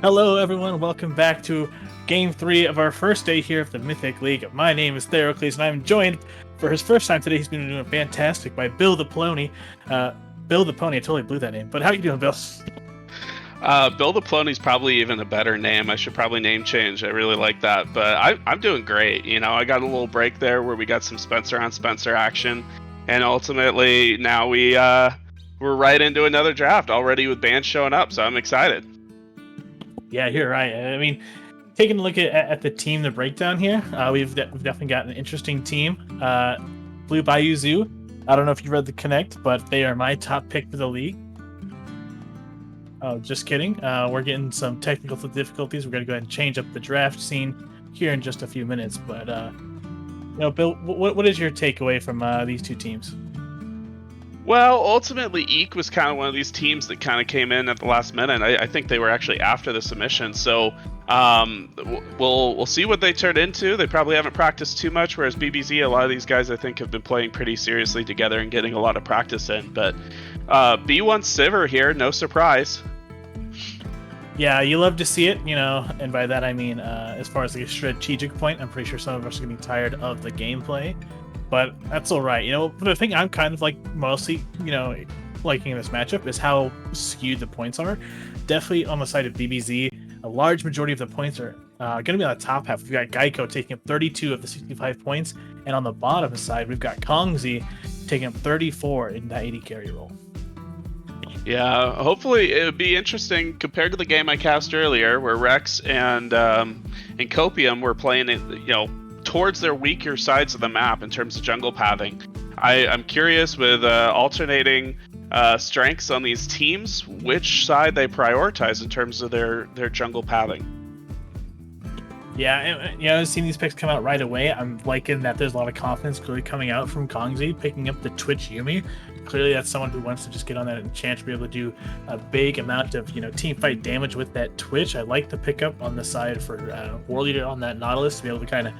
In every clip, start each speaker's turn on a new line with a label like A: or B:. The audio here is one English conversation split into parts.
A: Hello, everyone. Welcome back to Game 3 of our first day here of the Mythic League. My name is Therocles, and I'm joined for his first time today. He's been doing fantastic by Bill the Pony. Bill the Pony, I totally blew that name. But how you doing, Bill?
B: Bill the Plony's probably even a better name. I should probably name change. I really like that. But I'm doing great. You know, I got a little break there where we got some Spencer on Spencer action. And ultimately, now we're right into another draft already with bands showing up. So I'm excited.
A: Yeah, you're right. I mean, taking a look at the team, the breakdown here, we've definitely got an interesting team. Blue Bayou Zoo. I don't know if you read the Connect, but they are my top pick for the league. Oh, just kidding. We're getting some technical difficulties. We're going to go ahead and change up the draft scene here in just a few minutes. But, Bill, what is your takeaway from these two teams?
B: Well, ultimately, EEK was kind of one of these teams that kind of came in at the last minute. I think they were actually after the submission, so we'll see what they turn into. They probably haven't practiced too much, whereas BBZ, a lot of these guys I think have been playing pretty seriously together and getting a lot of practice in. But B1 Sivir here, no surprise.
A: Yeah, you love to see it, and by that I mean as far as like a strategic point, I'm pretty sure some of us are getting tired of the gameplay. But that's all right. But the thing I'm kind of like mostly, liking in this matchup is how skewed the points are. Definitely on the side of BBZ, a large majority of the points are going to be on the top half. We've got Geico taking up 32 of the 65 points, and on the bottom side, we've got Kongzi taking up 34 in that 80 carry role.
B: Yeah, hopefully it would be interesting compared to the game I cast earlier, where Rex and Copium were playing it, towards their weaker sides of the map in terms of jungle pathing. I'm curious with alternating strengths on these teams, which side they prioritize in terms of their jungle pathing.
A: Yeah, I've seen these picks come out right away. I'm liking that there's a lot of confidence clearly coming out from Kongzi, picking up the Twitch Yuumi. Clearly that's someone who wants to just get on that enchant to be able to do a big amount of, team fight damage with that Twitch. I like the pickup on the side for War Leader on that Nautilus to be able to kind of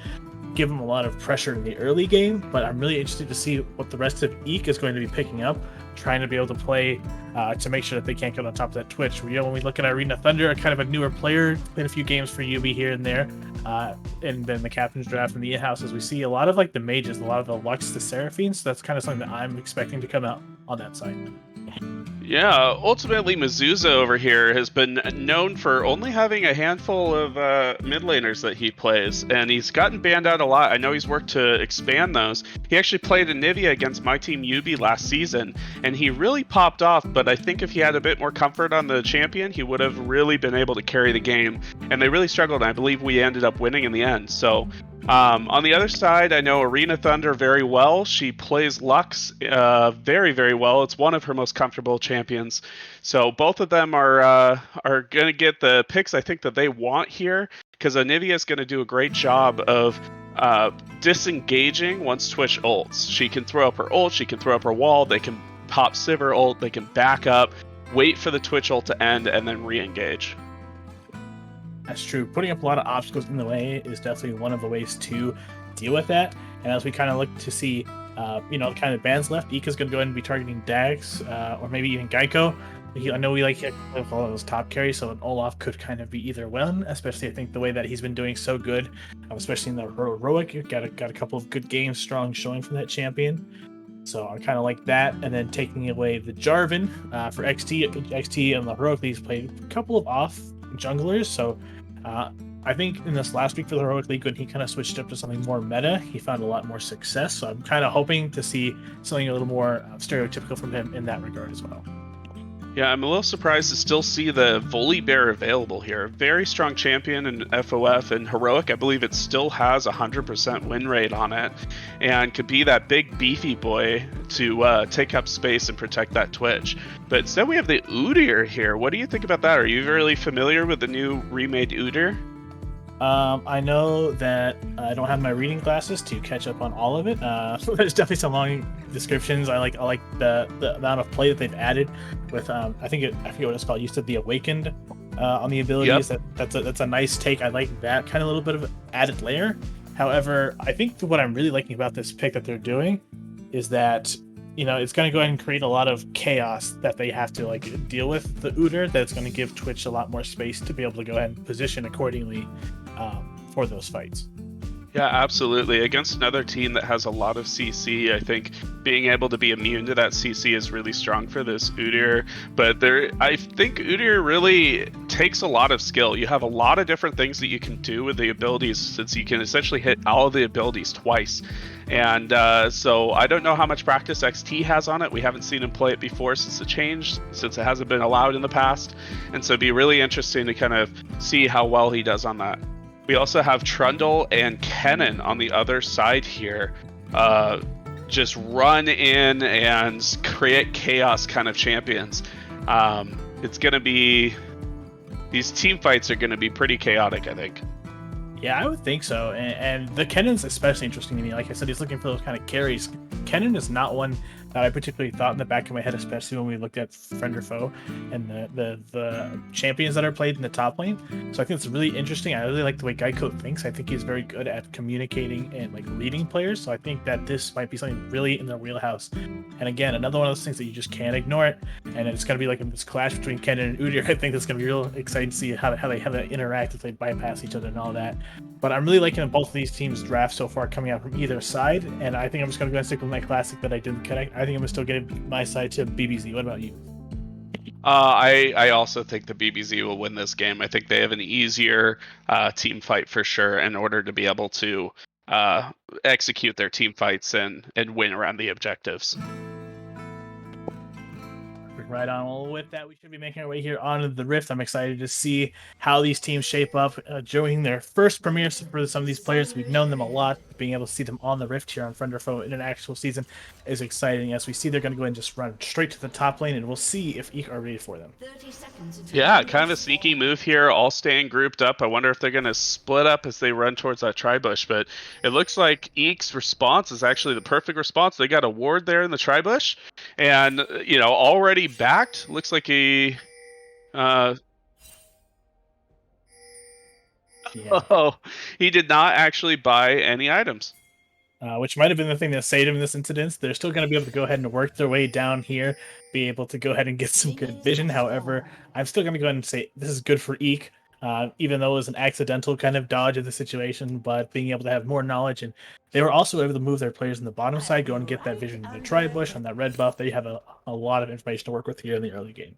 A: give him a lot of pressure in the early game, but I'm really interested to see what the rest of EEK is going to be picking up, trying to be able to play to make sure that they can't get on top of that Twitch. When we look at Arena Thunder, a kind of a newer player, played a few games for UB here and there, and then the Captain's Draft and the in-houses, we see a lot of like the mages, a lot of the Lux, the Seraphines, so that's kind of something that I'm expecting to come out on that side.
B: Yeah, ultimately Mizuza over here has been known for only having a handful of mid laners that he plays, and he's gotten banned out a lot. I know he's worked to expand those. He actually played Anivia against my team UB last season, and he really popped off, but I think if he had a bit more comfort on the champion, he would have really been able to carry the game, and they really struggled, and I believe we ended up winning in the end. So on the other side, I know Arena Thunder very well. She plays Lux very, very well. It's one of her most comfortable champions. So both of them are going to get the picks I think that they want here, because Anivia is going to do a great job of disengaging once Twitch ults. She can throw up her ult, she can throw up her wall, they can pop Sivir ult, they can back up, wait for the Twitch ult to end, and then re-engage.
A: That's true. Putting up a lot of obstacles in the way is definitely one of the ways to deal with that. And as we kind of look to see, the kind of bands left, Ika's going to go ahead and be targeting Dags, or maybe even Geico. I know we like all of those top carries, so an Olaf could kind of be either one, especially I think the way that he's been doing so good, especially in the heroic. Got a couple of good games, strong showing from that champion. So I kind of like that. And then taking away the Jarvan for XT and the heroic, he's played a couple of off junglers, so I think in this last week for the Heroic League, when he kind of switched up to something more meta, he found a lot more success. So I'm kind of hoping to see something a little more stereotypical from him in that regard as well.
B: Yeah, I'm a little surprised to still see the Volibear available here. Very strong champion in FOF and Heroic. I believe it still has 100% win rate on it and could be that big beefy boy to take up space and protect that Twitch. But instead we have the Udyr here. What do you think about that? Are you really familiar with the new remade Udyr?
A: I know that I don't have my reading glasses to catch up on all of it. There's definitely some long descriptions. I like the amount of play that they've added with I forget what it's called. You said the Awakened on the abilities.
B: Yep.
A: That's a nice take. I like that kind of little bit of added layer. However, I think what I'm really liking about this pick that they're doing is that you know, it's going to go ahead and create a lot of chaos that they have to like deal with the Udyr. That's going to give Twitch a lot more space to be able to go ahead and position accordingly for those fights.
B: Yeah, absolutely. Against another team that has a lot of CC, I think being able to be immune to that CC is really strong for this Udyr. But I think Udyr really takes a lot of skill. You have a lot of different things that you can do with the abilities, since you can essentially hit all of the abilities twice. And so I don't know how much practice XT has on it. We haven't seen him play it before since it changed, since it hasn't been allowed in the past. And so it'd be really interesting to kind of see how well he does on that. We also have Trundle and Kennen on the other side here. Just run in and create chaos kind of champions. It's going to be... These team fights are going to be pretty chaotic, I think.
A: Yeah, I would think so. And the Kennen's especially interesting to me. Like I said, he's looking for those kind of carries. Kennen is not one that I particularly thought in the back of my head, especially when we looked at Friend or Foe and the champions that are played in the top lane. So I think it's really interesting. I really like the way Geico thinks. I think he's very good at communicating and like leading players. So I think that this might be something really in their wheelhouse. And again, another one of those things that you just can't ignore it. And it's going to be like this clash between Kennen and Udyr. I think it's going to be real exciting to see how they interact, if they bypass each other and all that. But I'm really liking both of these teams' drafts so far coming out from either side. And I think I'm just going to go and stick with my classic that I didn't connect. I think I'm going to still give my side to BBZ. What about you?
B: I also think the BBZ will win this game. I think they have an easier team fight for sure in order to be able to execute their team fights and win around the objectives.
A: Right on. Well, with that, we should be making our way here onto the Rift. I'm excited to see how these teams shape up. Joining their first premieres for some of these players. We've known them a lot. Being able to see them on the Rift here on Friend or Foe in an actual season is exciting. As we see, they're going to go and just run straight to the top lane, and we'll see if EEK are ready for them.
B: Yeah, kind of a sneaky move here, all staying grouped up. I wonder if they're going to split up as they run towards that tri-bush, but it looks like EEK's response is actually the perfect response. They got a ward there in the tri-bush, and, you know, already backed. Looks like he...
A: Yeah.
B: Oh, he did not actually buy any items.
A: Which might have been the thing that saved him in this incident. They're still going to be able to go ahead and work their way down here, be able to go ahead and get some good vision. However, I'm still going to go ahead and say this is good for EEK, even though it was an accidental kind of dodge of the situation, but being able to have more knowledge. And they were also able to move their players on the bottom side, go and get that vision in the tri-bush on that red buff. They have a lot of information to work with here in the early game.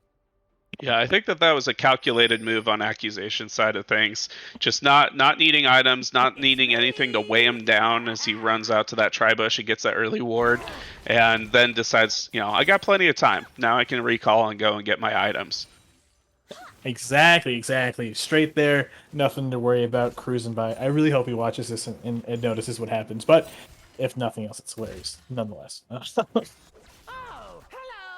B: Yeah, I think that was a calculated move on Accusation side of things. Just not needing items, not needing anything to weigh him down as he runs out to that tri-bush and gets that early ward, and then decides, you know, I got plenty of time. Now I can recall and go and get my items.
A: Exactly. Straight there, nothing to worry about, cruising by. I really hope he watches this and notices what happens, but if nothing else, it's hilarious, nonetheless.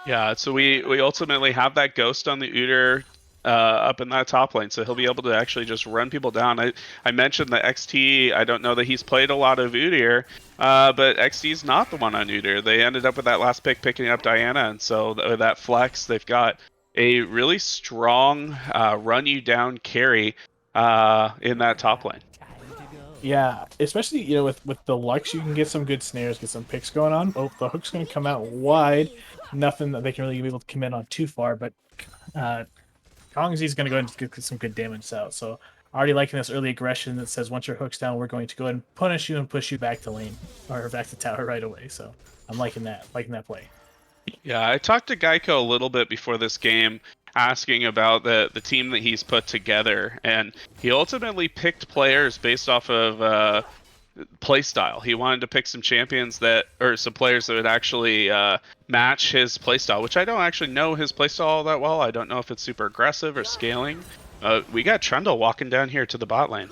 B: Yeah, so we ultimately have that ghost on the Udyr up in that top lane, so he'll be able to actually just run people down. I mentioned that XT, I don't know that he's played a lot of Udyr, but XT's not the one on Udyr. They ended up with that last pick picking up Diana, and so with that flex, they've got a really strong run you down carry in that top lane.
A: Yeah, especially, you know, with the Lux, you can get some good snares, get some picks going on. Oh, the hook's going to come out wide. Nothing that they can really be able to commit on too far, but Kongzi's going to go ahead and get some good damage out. So already liking this early aggression that says once your hook's down, we're going to go ahead and punish you and push you back to lane or back to tower right away. So I'm liking that play.
B: Yeah, I talked to Geico a little bit before this game, asking about the team that he's put together, and he ultimately picked players based off of playstyle. He wanted to pick some champions some players that would actually match his playstyle, which I don't actually know his playstyle all that well. I don't know if it's super aggressive or scaling. We got Trundle walking down here to the bot lane.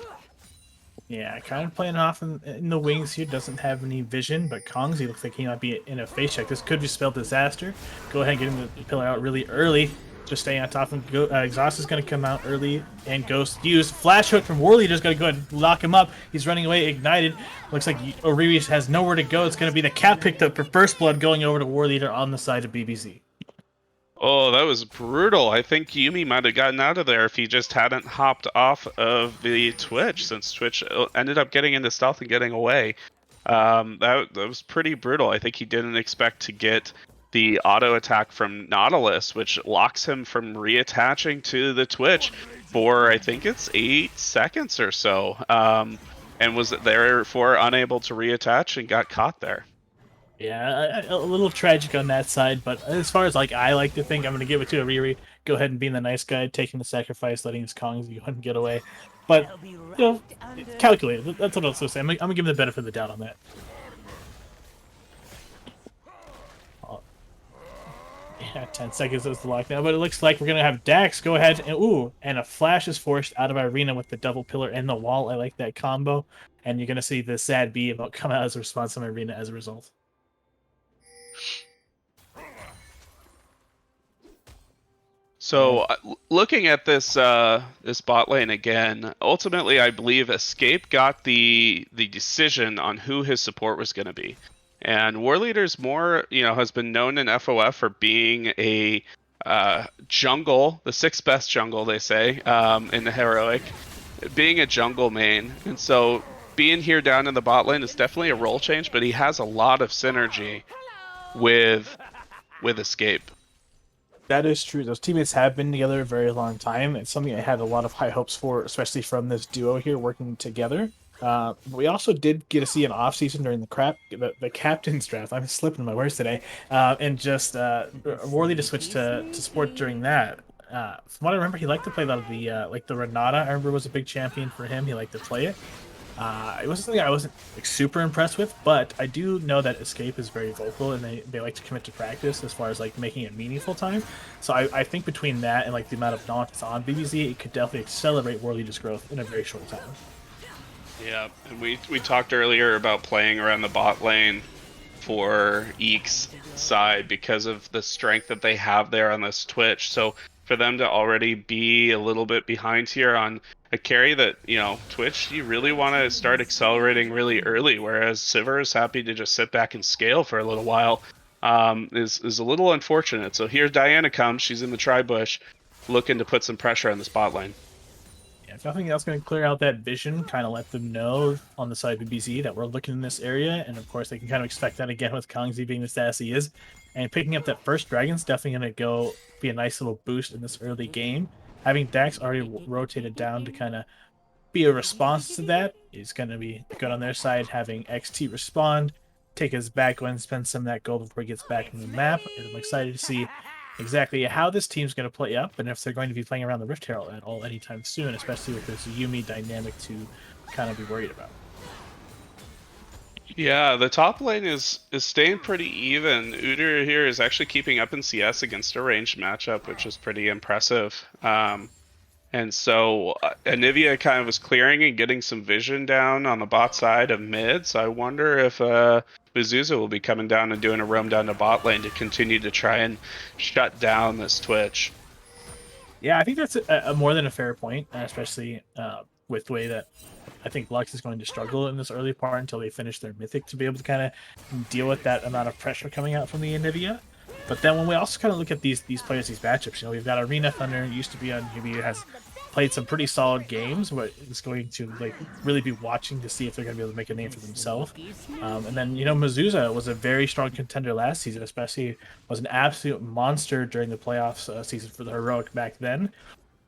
A: Yeah, kind of playing off in the wings here. Doesn't have any vision, but Kongzi looks like he might be in a face check. This could be spelled disaster. Go ahead and get him the pillar out really early. Just staying on top of him. Exhaust is going to come out early, and Ghost used. Flash hook from War Leader's going to go ahead and lock him up. He's running away, ignited. Looks like Oribe has nowhere to go. It's going to be the cap picked up for First Blood going over to War Leader on the side of BBZ.
B: Oh, that was brutal. I think Yuumi might have gotten out of there if he just hadn't hopped off of the Twitch, since Twitch ended up getting into stealth and getting away. That was pretty brutal. I think he didn't expect to get the auto attack from Nautilus, which locks him from reattaching to the Twitch for I think it's 8 seconds or so, and was therefore unable to reattach and got caught there.
A: Yeah, a little tragic on that side, but as far as like I like to think, I'm going to give it to a Riri. Go ahead and being the nice guy, taking the sacrifice, letting his Kongs go ahead and get away. But you know, it's calculated. That's what I was going to say. I'm gonna give him the benefit of the doubt on that. Yeah, 10 seconds is the lockdown, but it looks like we're gonna have Dax go ahead and a flash is forced out of Irina with the double pillar and the wall. I like that combo, and you're gonna see the sad B about come out as a response from Irina as a result.
B: So looking at this bot lane again, ultimately I believe Escape got the decision on who his support was going to be, and War Leader's has been known in FOF for being a jungle, the sixth best jungle they say in the heroic, being a jungle main, and so being here down in the bot lane is definitely a role change, but he has a lot of synergy with Escape.
A: That is true. Those teammates have been together a very long time. It's something I had a lot of high hopes for, especially from this duo here working together. We also did get to see an off season during the captain's draft. I'm slipping my words today, and just Worley to switch to support during that. From what I remember, he liked to play a lot of the like the Renata. I remember was a big champion for him. He liked to play it. It wasn't something I wasn't like super impressed with, but I do know that Escape is very vocal and they like to commit to practice as far as like making it meaningful time. So I think between that and like the amount of knowledge that's on BBZ, it could definitely accelerate Warleader's growth in a very short time.
B: Yeah, and we talked earlier about playing around the bot lane for EEK's side because of the strength that they have there on this Twitch. So for them to already be a little bit behind here on a carry that, Twitch, you really want to start accelerating really early, whereas Sivir is happy to just sit back and scale for a little while, is a little unfortunate. So here Diana comes, she's in the tri-bush, looking to put some pressure on the spot lane.
A: Yeah, if nothing else, going to clear out that vision, kind of let them know on the side of BBZ that we're looking in this area, and of course they can kind of expect that again with Kongzi being the status he is. And picking up that first dragon's definitely going to be a nice little boost in this early game. Having Dax already rotated down to kind of be a response to that is going to be good on their side. Having XT respond, take his back, go and spend some of that gold before he gets back in the map. And I'm excited to see exactly how this team's going to play up and if they're going to be playing around the Rift Herald at all anytime soon, especially with this Yuumi dynamic to kind of be worried about.
B: Yeah, the top lane is staying pretty even. Udyr here is actually keeping up in CS against a ranged matchup, which is pretty impressive. And so Anivia kind of was clearing and getting some vision down on the bot side of mid. So I wonder if Mizuzu will be coming down and doing a roam down to bot lane to continue to try and shut down this Twitch.
A: Yeah, I think that's a more than a fair point, especially with the way that I think Lux is going to struggle in this early part until they finish their Mythic to be able to kind of deal with that amount of pressure coming out from the Anivia. But then when we also kind of look at these players, these matchups, we've got Arena Thunder, used to be on UB, has played some pretty solid games, but is going to like really be watching to see if they're going to be able to make a name for themselves. And then Mizuza was a very strong contender last season, especially was an absolute monster during the playoffs season for the Heroic back then.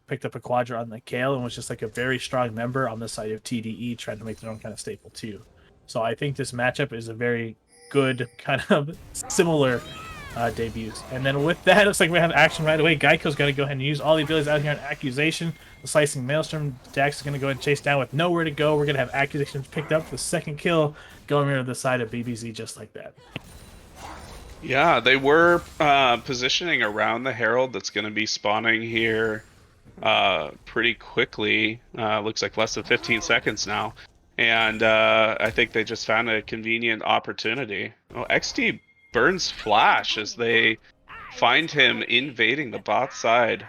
A: Picked up a quadra on the Kale and was just like a very strong member on the side of TDE, trying to make their own kind of staple too. So I think this matchup is a very good kind of similar debuts. And then with that, it looks like we have action right away. Geico's going to go ahead and use all the abilities out here on Accusation. The Slicing Maelstrom. Dax is going to go ahead and chase down with nowhere to go. We're going to have Accusations picked up. The second kill going to the side of BBZ just like that.
B: Yeah, they were positioning around the Herald that's going to be spawning here pretty quickly. Looks like less than 15 seconds now. And I think they just found a convenient opportunity. Well, XT burns Flash as they find him invading the bot side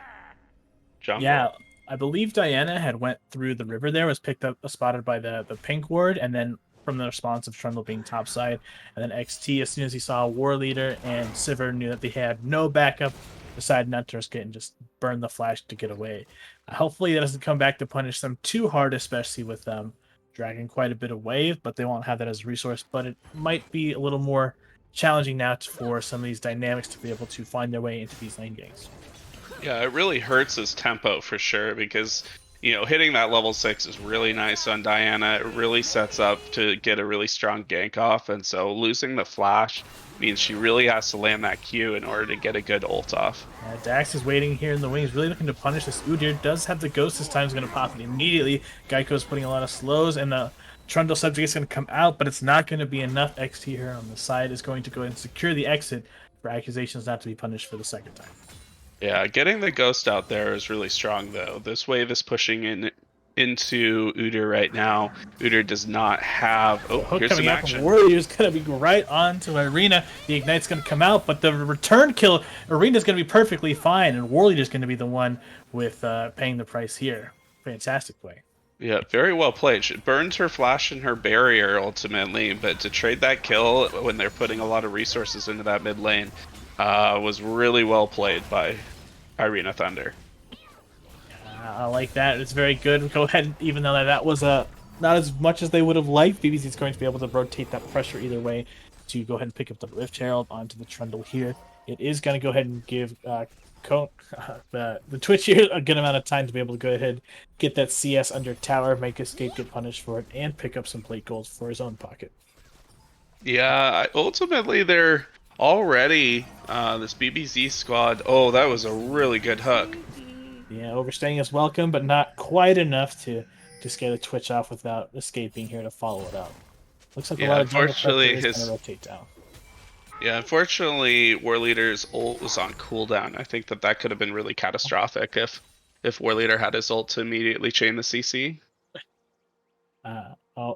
B: jungle.
A: Yeah, I believe Diana had went through the river there, was picked up, spotted by the pink ward, and then from the response of Trundle being topside, and then XT, as soon as he saw War Leader and Sivir, knew that they had no backup, decided not to risk it and just burn the Flash to get away. Hopefully that doesn't come back to punish them too hard, especially with dragging quite a bit of wave, but they won't have that as a resource. But it might be a little more challenging now for some of these dynamics to be able to find their way into these lane ganks.
B: Yeah, it really hurts his tempo for sure because, you know, hitting that level 6 is really nice on Diana. It really sets up to get a really strong gank off, and so losing the flash means she really has to land that Q in order to get a good ult off.
A: Dax is waiting here in the wings, really looking to punish this. Udyr does have the ghost this time, is going to pop it immediately. Geico's putting a lot of slows, and the Trundle subject is going to come out, but it's not going to be enough. XT here on the side is going to go ahead and secure the exit for accusations not to be punished for the second time.
B: Yeah, getting the ghost out there is really strong though. This wave is pushing into Udyr right now. Udyr does not have. Oh, here's some action.
A: Warrior's gonna be right onto Arena. The Ignite's gonna come out, but the return kill, Arena's gonna be perfectly fine, and Warrior's gonna be the one with paying the price here. Fantastic play.
B: Yeah, very well played. She burns her flash and her barrier ultimately, but to trade that kill when they're putting a lot of resources into that mid lane was really well played by Arena Thunder.
A: I like that. It's very good. Go ahead, even though that was not as much as they would have liked. BBZ is going to be able to rotate that pressure either way to go ahead and pick up the Rift Herald onto the Trundle here. It is going to go ahead and give the Twitch here a good amount of time to be able to go ahead, get that CS under tower, make Escape get punished for it, and pick up some plate goals for his own pocket.
B: Yeah, ultimately they're already this BBZ squad. Oh, that was a really good hook.
A: Yeah, overstaying is welcome, but not quite enough to scare the Twitch off without escaping here to follow it up. Looks like a lot of jungle pressure is going to rotate down.
B: Yeah, unfortunately, War Leader's ult was on cooldown. I think that could have been really catastrophic if War Leader had his ult to immediately chain the CC.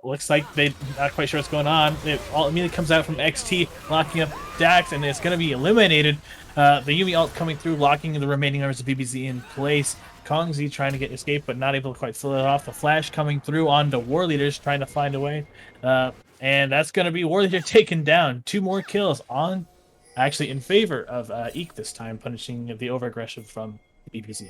A: Looks like they're not quite sure what's going on. It all immediately comes out from XT, locking up Dax, and it's going to be eliminated. The Yuumi ult coming through, locking the remaining members of BBZ in place. Kongzi trying to get escape, but not able to quite fill it off. The flash coming through onto War Leaders, trying to find a way. And that's going to be War Leader taken down. 2 more kills on, actually in favor of EEK this time, punishing the over-aggression from BBZ.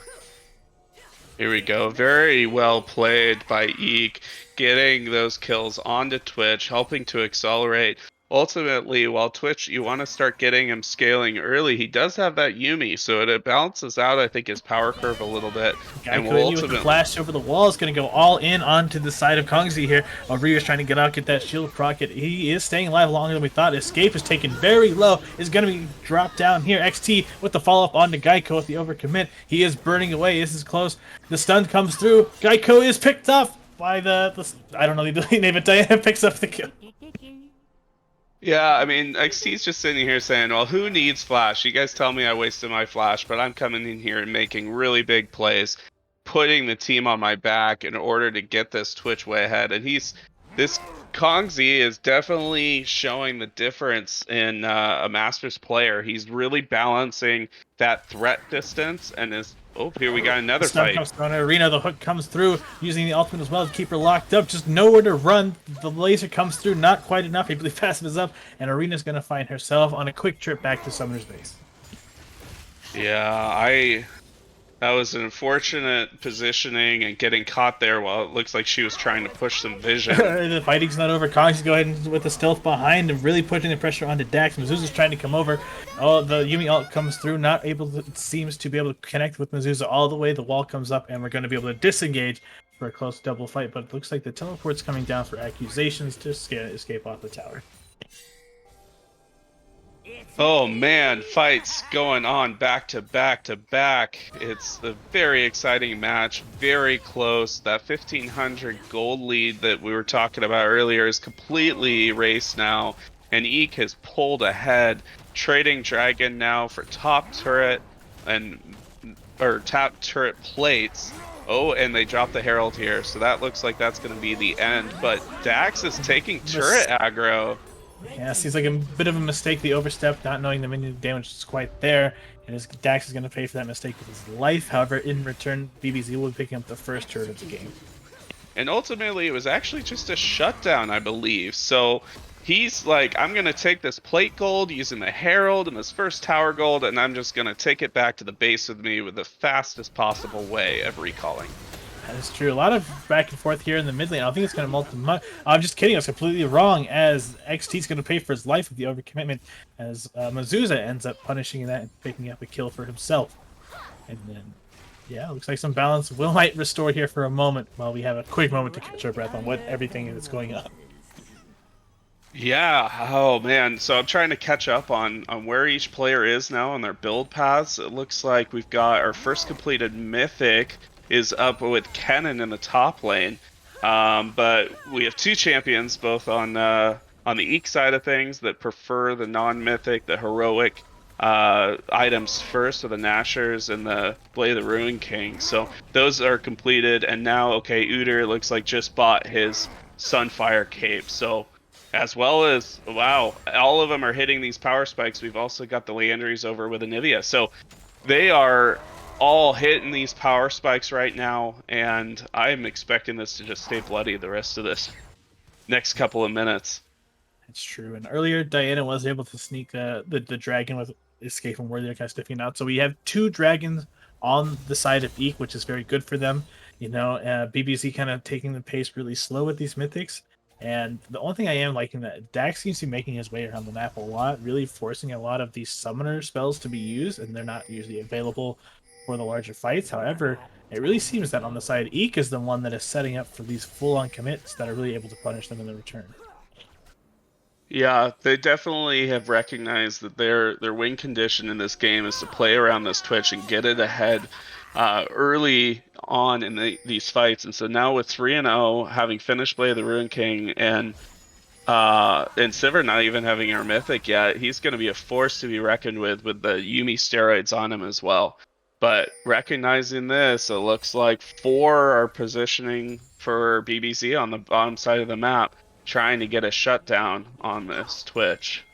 B: Here we go. Very well played by EEK, getting those kills onto Twitch, helping to accelerate. Ultimately, while Twitch, you want to start getting him scaling early, he does have that Yuumi, so it balances out, I think, his power curve a little bit.
A: And will ultimately, with the flash over the wall, is going to go all in onto the side of Kongzi here. Rio's trying to get out, get that shield proc. He is staying alive longer than we thought. Escape is taken very low. Is going to be dropped down here. XT with the follow-up onto Geico with the overcommit. He is burning away. This is close. The stun comes through. Geico is picked up by the I don't know the ability name, but Diana picks up the kill.
B: Yeah, I mean, XT's just sitting here saying, well, who needs flash? You guys tell me I wasted my flash, but I'm coming in here and making really big plays, putting the team on my back in order to get this Twitch way ahead. And this Kongzi is definitely showing the difference in a Masters player. He's really balancing that threat distance and is... Oh, here we got another fight.
A: Comes through on Arena. The hook comes through, using the ultimate as well to keep her locked up. Just nowhere to run. The laser comes through, not quite enough. I believe passive is up, and Arena's going to find herself on a quick trip back to Summoner's base.
B: Yeah, that was an unfortunate positioning and getting caught there while it looks like she was trying to push some vision.
A: The fighting's not over. Kong's go ahead and with the stealth behind and really putting the pressure onto Dax. Mizuza's trying to come over. Oh, the Yuumi ult comes through, not able to, it seems to be able to connect with Mizuza all the way. The wall comes up, and we're going to be able to disengage for a close double fight, but it looks like the teleport's coming down for accusations to escape off the tower.
B: Oh man, fights going on back to back to back. It's a very exciting match, very close. That 1500 gold lead that we were talking about earlier is completely erased now, and EEK has pulled ahead, trading Dragon now for top turret or top turret plates. Oh, and they dropped the Herald here, so that looks like that's going to be the end. But Dax is taking turret aggro.
A: Yeah, seems like a bit of a mistake. The overstep, not knowing the minion damage is quite there, and his Dax is going to pay for that mistake with his life. However, in return, BBZ will be picking up the first turret of the game.
B: And ultimately, it was actually just a shutdown, I believe. So he's like, I'm going to take this plate gold using the Herald and this first tower gold, and I'm just going to take it back to the base with me with the fastest possible way of recalling.
A: That is true. A lot of back and forth here in the mid lane. I don't think it's going to multi. I'm just kidding. I was completely wrong. As XT's going to pay for his life with the overcommitment, as Mazuza ends up punishing that and picking up a kill for himself. And then, yeah, looks like some balance might restore here for a moment while we have a quick moment to catch our breath on what everything that's going on.
B: Yeah, oh man. So I'm trying to catch up on where each player is now on their build paths. It looks like we've got our first completed Mythic is up with Kennen in the top lane. But we have two champions, both on the EEK side of things, that prefer the non-Mythic, the heroic items first, so the Nashers and the Blade of the Ruin King. So those are completed, and now, okay, Udyr looks like just bought his Sunfire Cape. So as well as, wow, all of them are hitting these power spikes. We've also got the Leandries over with Anivia. So they are all hitting these power spikes right now, and I'm expecting this to just stay bloody the rest of this next couple of minutes.
A: It's true. And earlier, Diana was able to sneak the dragon with escape from Worthy, kind of stiffing out. So we have two dragons on the side of EEK, which is very good for them. You know, BBZ kind of taking the pace really slow with these mythics. And the only thing I am liking that Dax seems to be making his way around the map a lot, really forcing a lot of these summoner spells to be used, and they're not usually available for the larger fights. However, it really seems that on the side, EEK is the one that is setting up for these full-on commits that are really able to punish them in the return.
B: Yeah, they definitely have recognized that their win condition in this game is to play around this Twitch and get it ahead early on in these fights. And so now with 3-0, having finished Blade of the Ruin King, and Sivir not even having our Mythic yet, he's going to be a force to be reckoned with the Yuumi steroids on him as well. But recognizing this, it looks like 4 are positioning for BBZ on the bottom side of the map, trying to get a shutdown on this Twitch.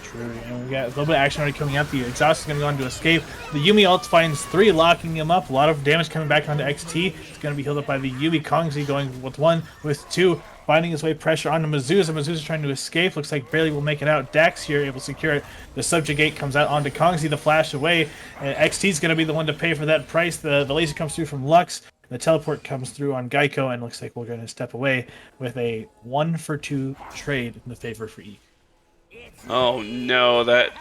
A: True, and we got a little bit of action already coming out. The Exhaust is going to go on to escape. The Yuumi ult finds 3, locking him up. A lot of damage coming back onto XT. It's going to be healed up by the Yuumi. Kongzi going with 1, with 2, finding his way pressure onto Mazuza. Mazuza trying to escape. Looks like barely will make it out. Dax here able to secure it. The Subjugate comes out onto Kongzi. The flash away. And XT's going to be the one to pay for that price. The laser comes through from Lux. The teleport comes through on Geico, and looks like we're going to step away with a 1-for-2 trade in the favor for EEK.
B: Oh no, that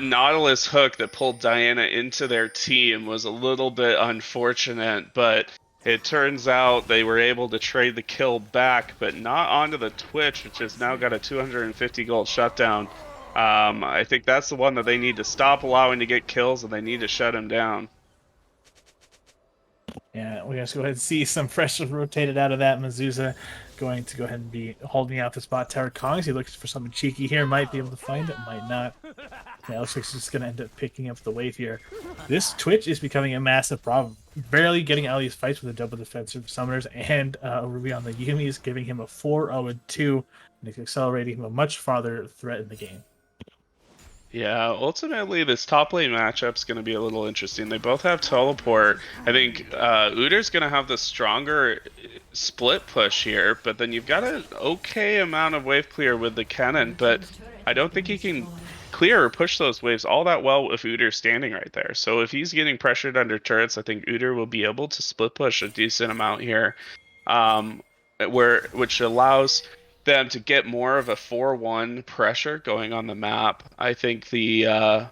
B: Nautilus hook that pulled Diana into their team was a little bit unfortunate, but it turns out they were able to trade the kill back, but not onto the Twitch, which has now got a 250 gold shutdown. I think that's the one that they need to stop allowing to get kills, and they need to shut him down.
A: Yeah, we're going to go ahead and see some pressure rotated out of that. Mazuza going to go ahead and be holding out this bot tower. Kongs, he looks for something cheeky here. Might be able to find it, might not. Yeah, looks like he's just going to end up picking up the wave here. This Twitch is becoming a massive problem. Barely getting out of these fights with the double defensive summoners, and Ruby on the Yuumi is giving him a 4-0-2, and it's accelerating him a much farther threat in the game.
B: Yeah, ultimately this top lane matchup's going to be a little interesting. They both have teleport. I think Udyr's going to have the stronger split push here, but then you've got an okay amount of wave clear with the Kennen, but I don't think he can clear or push those waves all that well if Udyr's standing right there. So if he's getting pressured under turrets, I think Udyr will be able to split push a decent amount here, which allows them to get more of a 4-1 pressure going on the map. I think the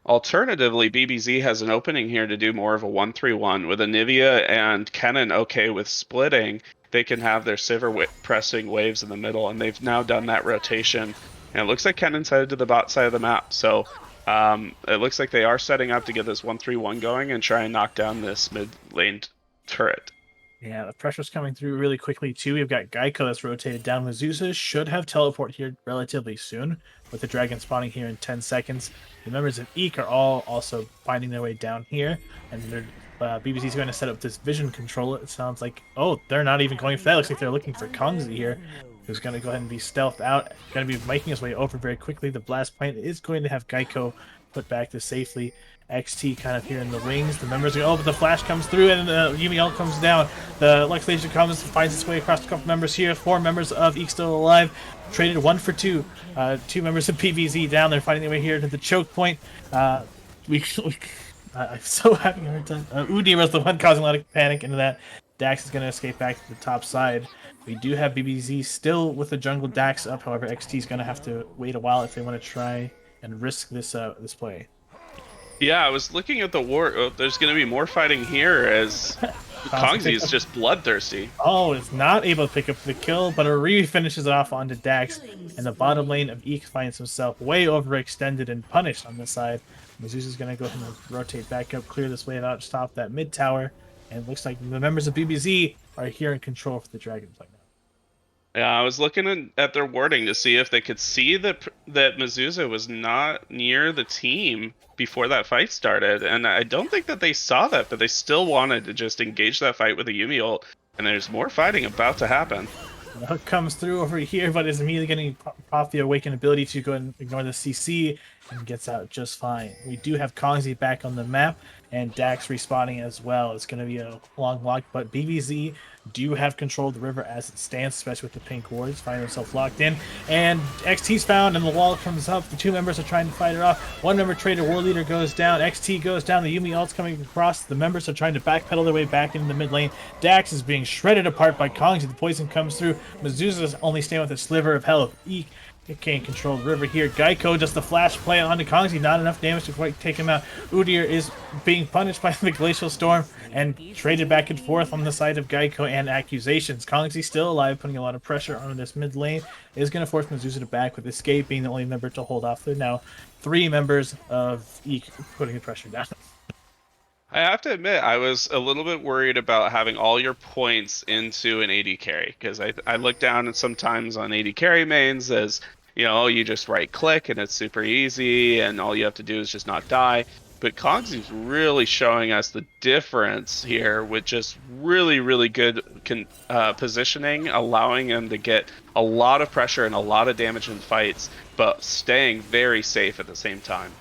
B: alternatively, BBZ has an opening here to do more of a 1-3-1 with Anivia and Kennen okay with splitting. They can have their Sivir pressing waves in the middle, and they've now done that rotation. And it looks like Kennen's headed to the bot side of the map, so it looks like they are setting up to get this 1-3-1 going and try and knock down this mid lane turret.
A: Yeah, the pressure's coming through really quickly, too. We've got Geico that's rotated down. Mazuza should have teleport here relatively soon, with the dragon spawning here in 10 seconds. The members of EEK are all also finding their way down here, and BBZ's going to set up this vision controller. It sounds like, oh, they're not even going for that. Looks like they're looking for Kongzi here, who's going to go ahead and be stealthed out. Going to be making his way over very quickly. The blast point is going to have Geico put back to safely. XT kind of here in the wings. The members go, oh, but the flash comes through and the Yuumi ult comes down. The Lux Laser comes, finds its way across a couple members here. 4 members of EEK still alive. Traded 1 for 2. 2 members of PVZ down. They're fighting their way here to the choke point. I'm so having a hard time. Udyr was the one causing a lot of panic into that. Dax is going to escape back to the top side. We do have BBZ still with the jungle Dax up. However, XT is going to have to wait a while if they want to try and risk this play.
B: Yeah, I was looking at the war. Oh, there's going to be more fighting here as Kongzi is just bloodthirsty.
A: Oh, it's not able to pick up the kill, but Ari finishes it off onto Dax, and the bottom lane of EEK finds himself way overextended and punished on this side. Mizusa's going to go ahead and rotate back up, clear this wave out, stop that mid tower, and it looks like the members of BBZ are here in control for the Dragonflight now.
B: Yeah, I was looking at their wording to see if they could see that Mizusa was not near the team before that fight started, and I don't think that they saw that, but they still wanted to just engage that fight with a Yuumi ult, and there's more fighting about to happen.
A: The hook comes through over here, but is immediately getting off the awakened ability to go and ignore the CC and gets out just fine. We do have Kongzi back on the map and Dax respawning as well. It's going to be a long walk, but BBZ do have control of the river as it stands, especially with the pink wards, finding themselves locked in. And XT's found, and the wall comes up. The two members are trying to fight it off. One member traded, War Leader goes down. XT goes down. The Yuumi ult's coming across. The members are trying to backpedal their way back into the mid lane. Dax is being shredded apart by Kongzi. The poison comes through. Mizusa's only staying with a sliver of health. It can't control the river here. Geico just the flash play onto Kongzi. Not enough damage to quite take him out. Udyr is being punished by the Glacial Storm and traded back and forth on the side of Geico and accusations. Kongzi still alive, putting a lot of pressure on this mid lane. Is going to force Mizusa to back with Escape being the only member to hold off. There now 3 members of EEK putting the pressure down.
B: I have to admit, I was a little bit worried about having all your points into an AD carry, because I look down at sometimes on AD carry mains as, you know, you just right click and it's super easy and all you have to do is just not die. But Kongzi's really showing us the difference here with just really, really good positioning, allowing him to get a lot of pressure and a lot of damage in fights, but staying very safe at the same time.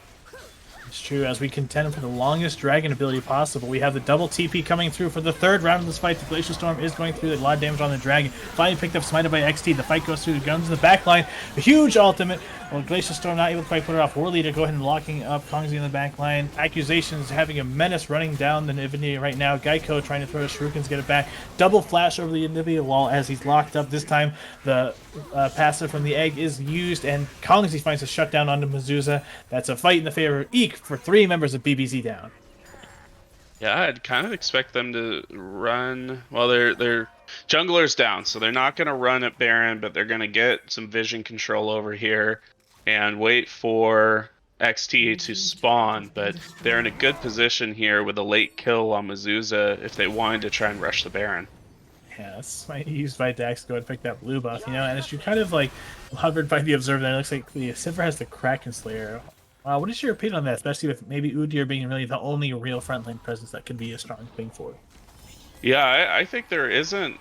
A: It's true, as we contend for the longest dragon ability possible. We have the double TP coming through for the 3rd round of this fight. The Glacial Storm is going through a lot of damage on the dragon. Finally picked up, smited by XT. The fight goes through, the guns in the back line. A huge ultimate. Well, Glacial Storm not able to quite put it off. War Leader go ahead and locking up Kongzi in the back line. Accusations having a menace running down the Nvidia right now. Geico trying to throw a Shurikens, get it back. Double flash over the Nvidia wall as he's locked up. This time the passive from the egg is used, and Kongzi finds a shutdown onto Mizusa. That's a fight in the favor of EEK for 3 members of BBZ down.
B: Yeah, I'd kind of expect them to run. Well, they're junglers down, so they're not going to run at Baron, but they're going to get some vision control over here and wait for XT to spawn. But they're in a good position here with a late kill on Mizusa if they wanted to try and rush the Baron.
A: Yeah, this might be used by Dax to go and pick that blue buff, you know, and as you kind of like hovered by the Observer, it looks like the Sivir has the Kraken Slayer. What is your opinion on that, especially with maybe Udyr being really the only real frontline presence that can be a strong thing for it?
B: Yeah, I think there isn't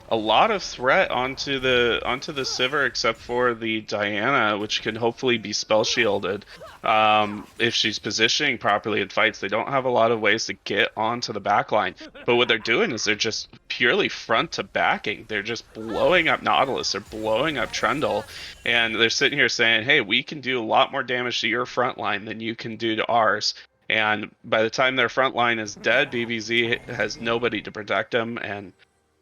B: a lot of threat onto the Sivir except for the Diana, which can hopefully be spell shielded if she's positioning properly in fights. They don't have a lot of ways to get onto the backline, but what they're doing is they're just purely front to backing. They're just blowing up Nautilus, they're blowing up Trundle, and they're sitting here saying, hey, we can do a lot more damage to your front line than you can do to ours. And by the time their front line is dead, BBZ has nobody to protect them and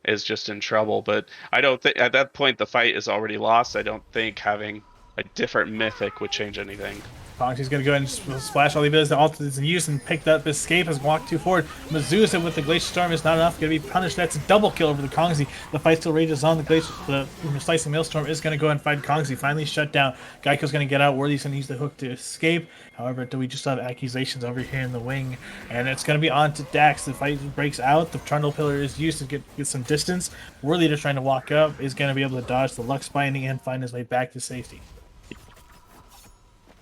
B: is just in trouble. But I don't think at that point the fight is already lost. I don't think having a different Mythic would change anything.
A: Kongzi's going to go ahead and splash all the abilities. The ult is in use and picked up Escape, has walked 2 forward. Mizusa with the Glacial Storm is not enough. Going to be punished. That's a double kill over the Kongzi. The fight still rages on. The Slicing Maelstrom is going to go and fight Kongzi. Finally shut down. Geico's going to get out. Worthy's going to use the hook to escape. However, we just have accusations over here in the wing, and it's going to be on to Dax. The fight breaks out. The Trundle Pillar is used to get some distance. War Leader trying to walk up is going to be able to dodge the Lux Binding and find his way back to safety.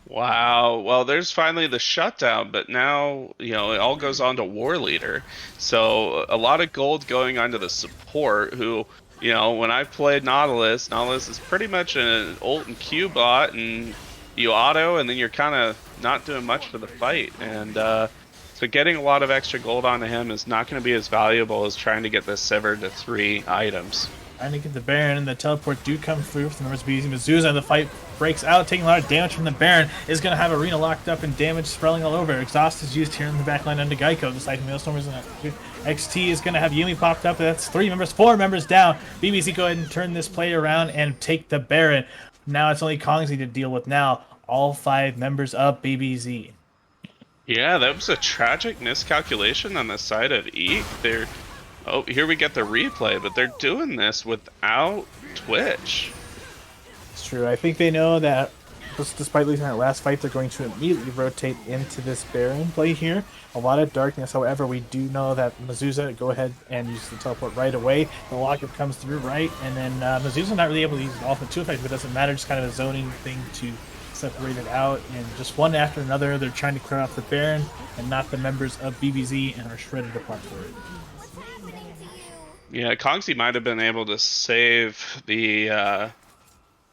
B: Wow. Well, there's finally the shutdown, but now, you know, it all goes on to War Leader. So a lot of gold going onto the support who, you know, when I played Nautilus is pretty much an ult and Q bot, and you auto, and then you're kind of not doing much for the fight. And so getting a lot of extra gold onto him is not going to be as valuable as trying to get this Sivir to 3 items.
A: Trying to get the Baron, and the teleport do come through for the members of BBZ Mizuza, and the fight breaks out, taking a lot of damage from the Baron. Is going to have Arena locked up and damage sprawling all over. Exhaust is used here in the backline under Geico. The Siphon Maelstrom is in XT is going to have Yumi popped up. That's 4 members down. BBZ go ahead and turn this play around and take the Baron. Now it's only Kongzi to deal with now. All 5 members of BBZ.
B: Yeah, that was a tragic miscalculation on the side of EEK. Oh, here we get the replay, but they're doing this without Twitch.
A: It's true. I think they know that despite losing that last fight, they're going to immediately rotate into this Baron play here. A lot of darkness, however, we do know that Mizuza go ahead and use the teleport right away. The lockup comes through right, and then Mizuza not really able to use the ultimate 2 effect, but it doesn't matter, just kind of a zoning thing to separate it out. And just one after another, they're trying to clear off the Baron and not the members of BBZ, and are shredded apart for it.
B: Yeah, Kongzi might have been able to save the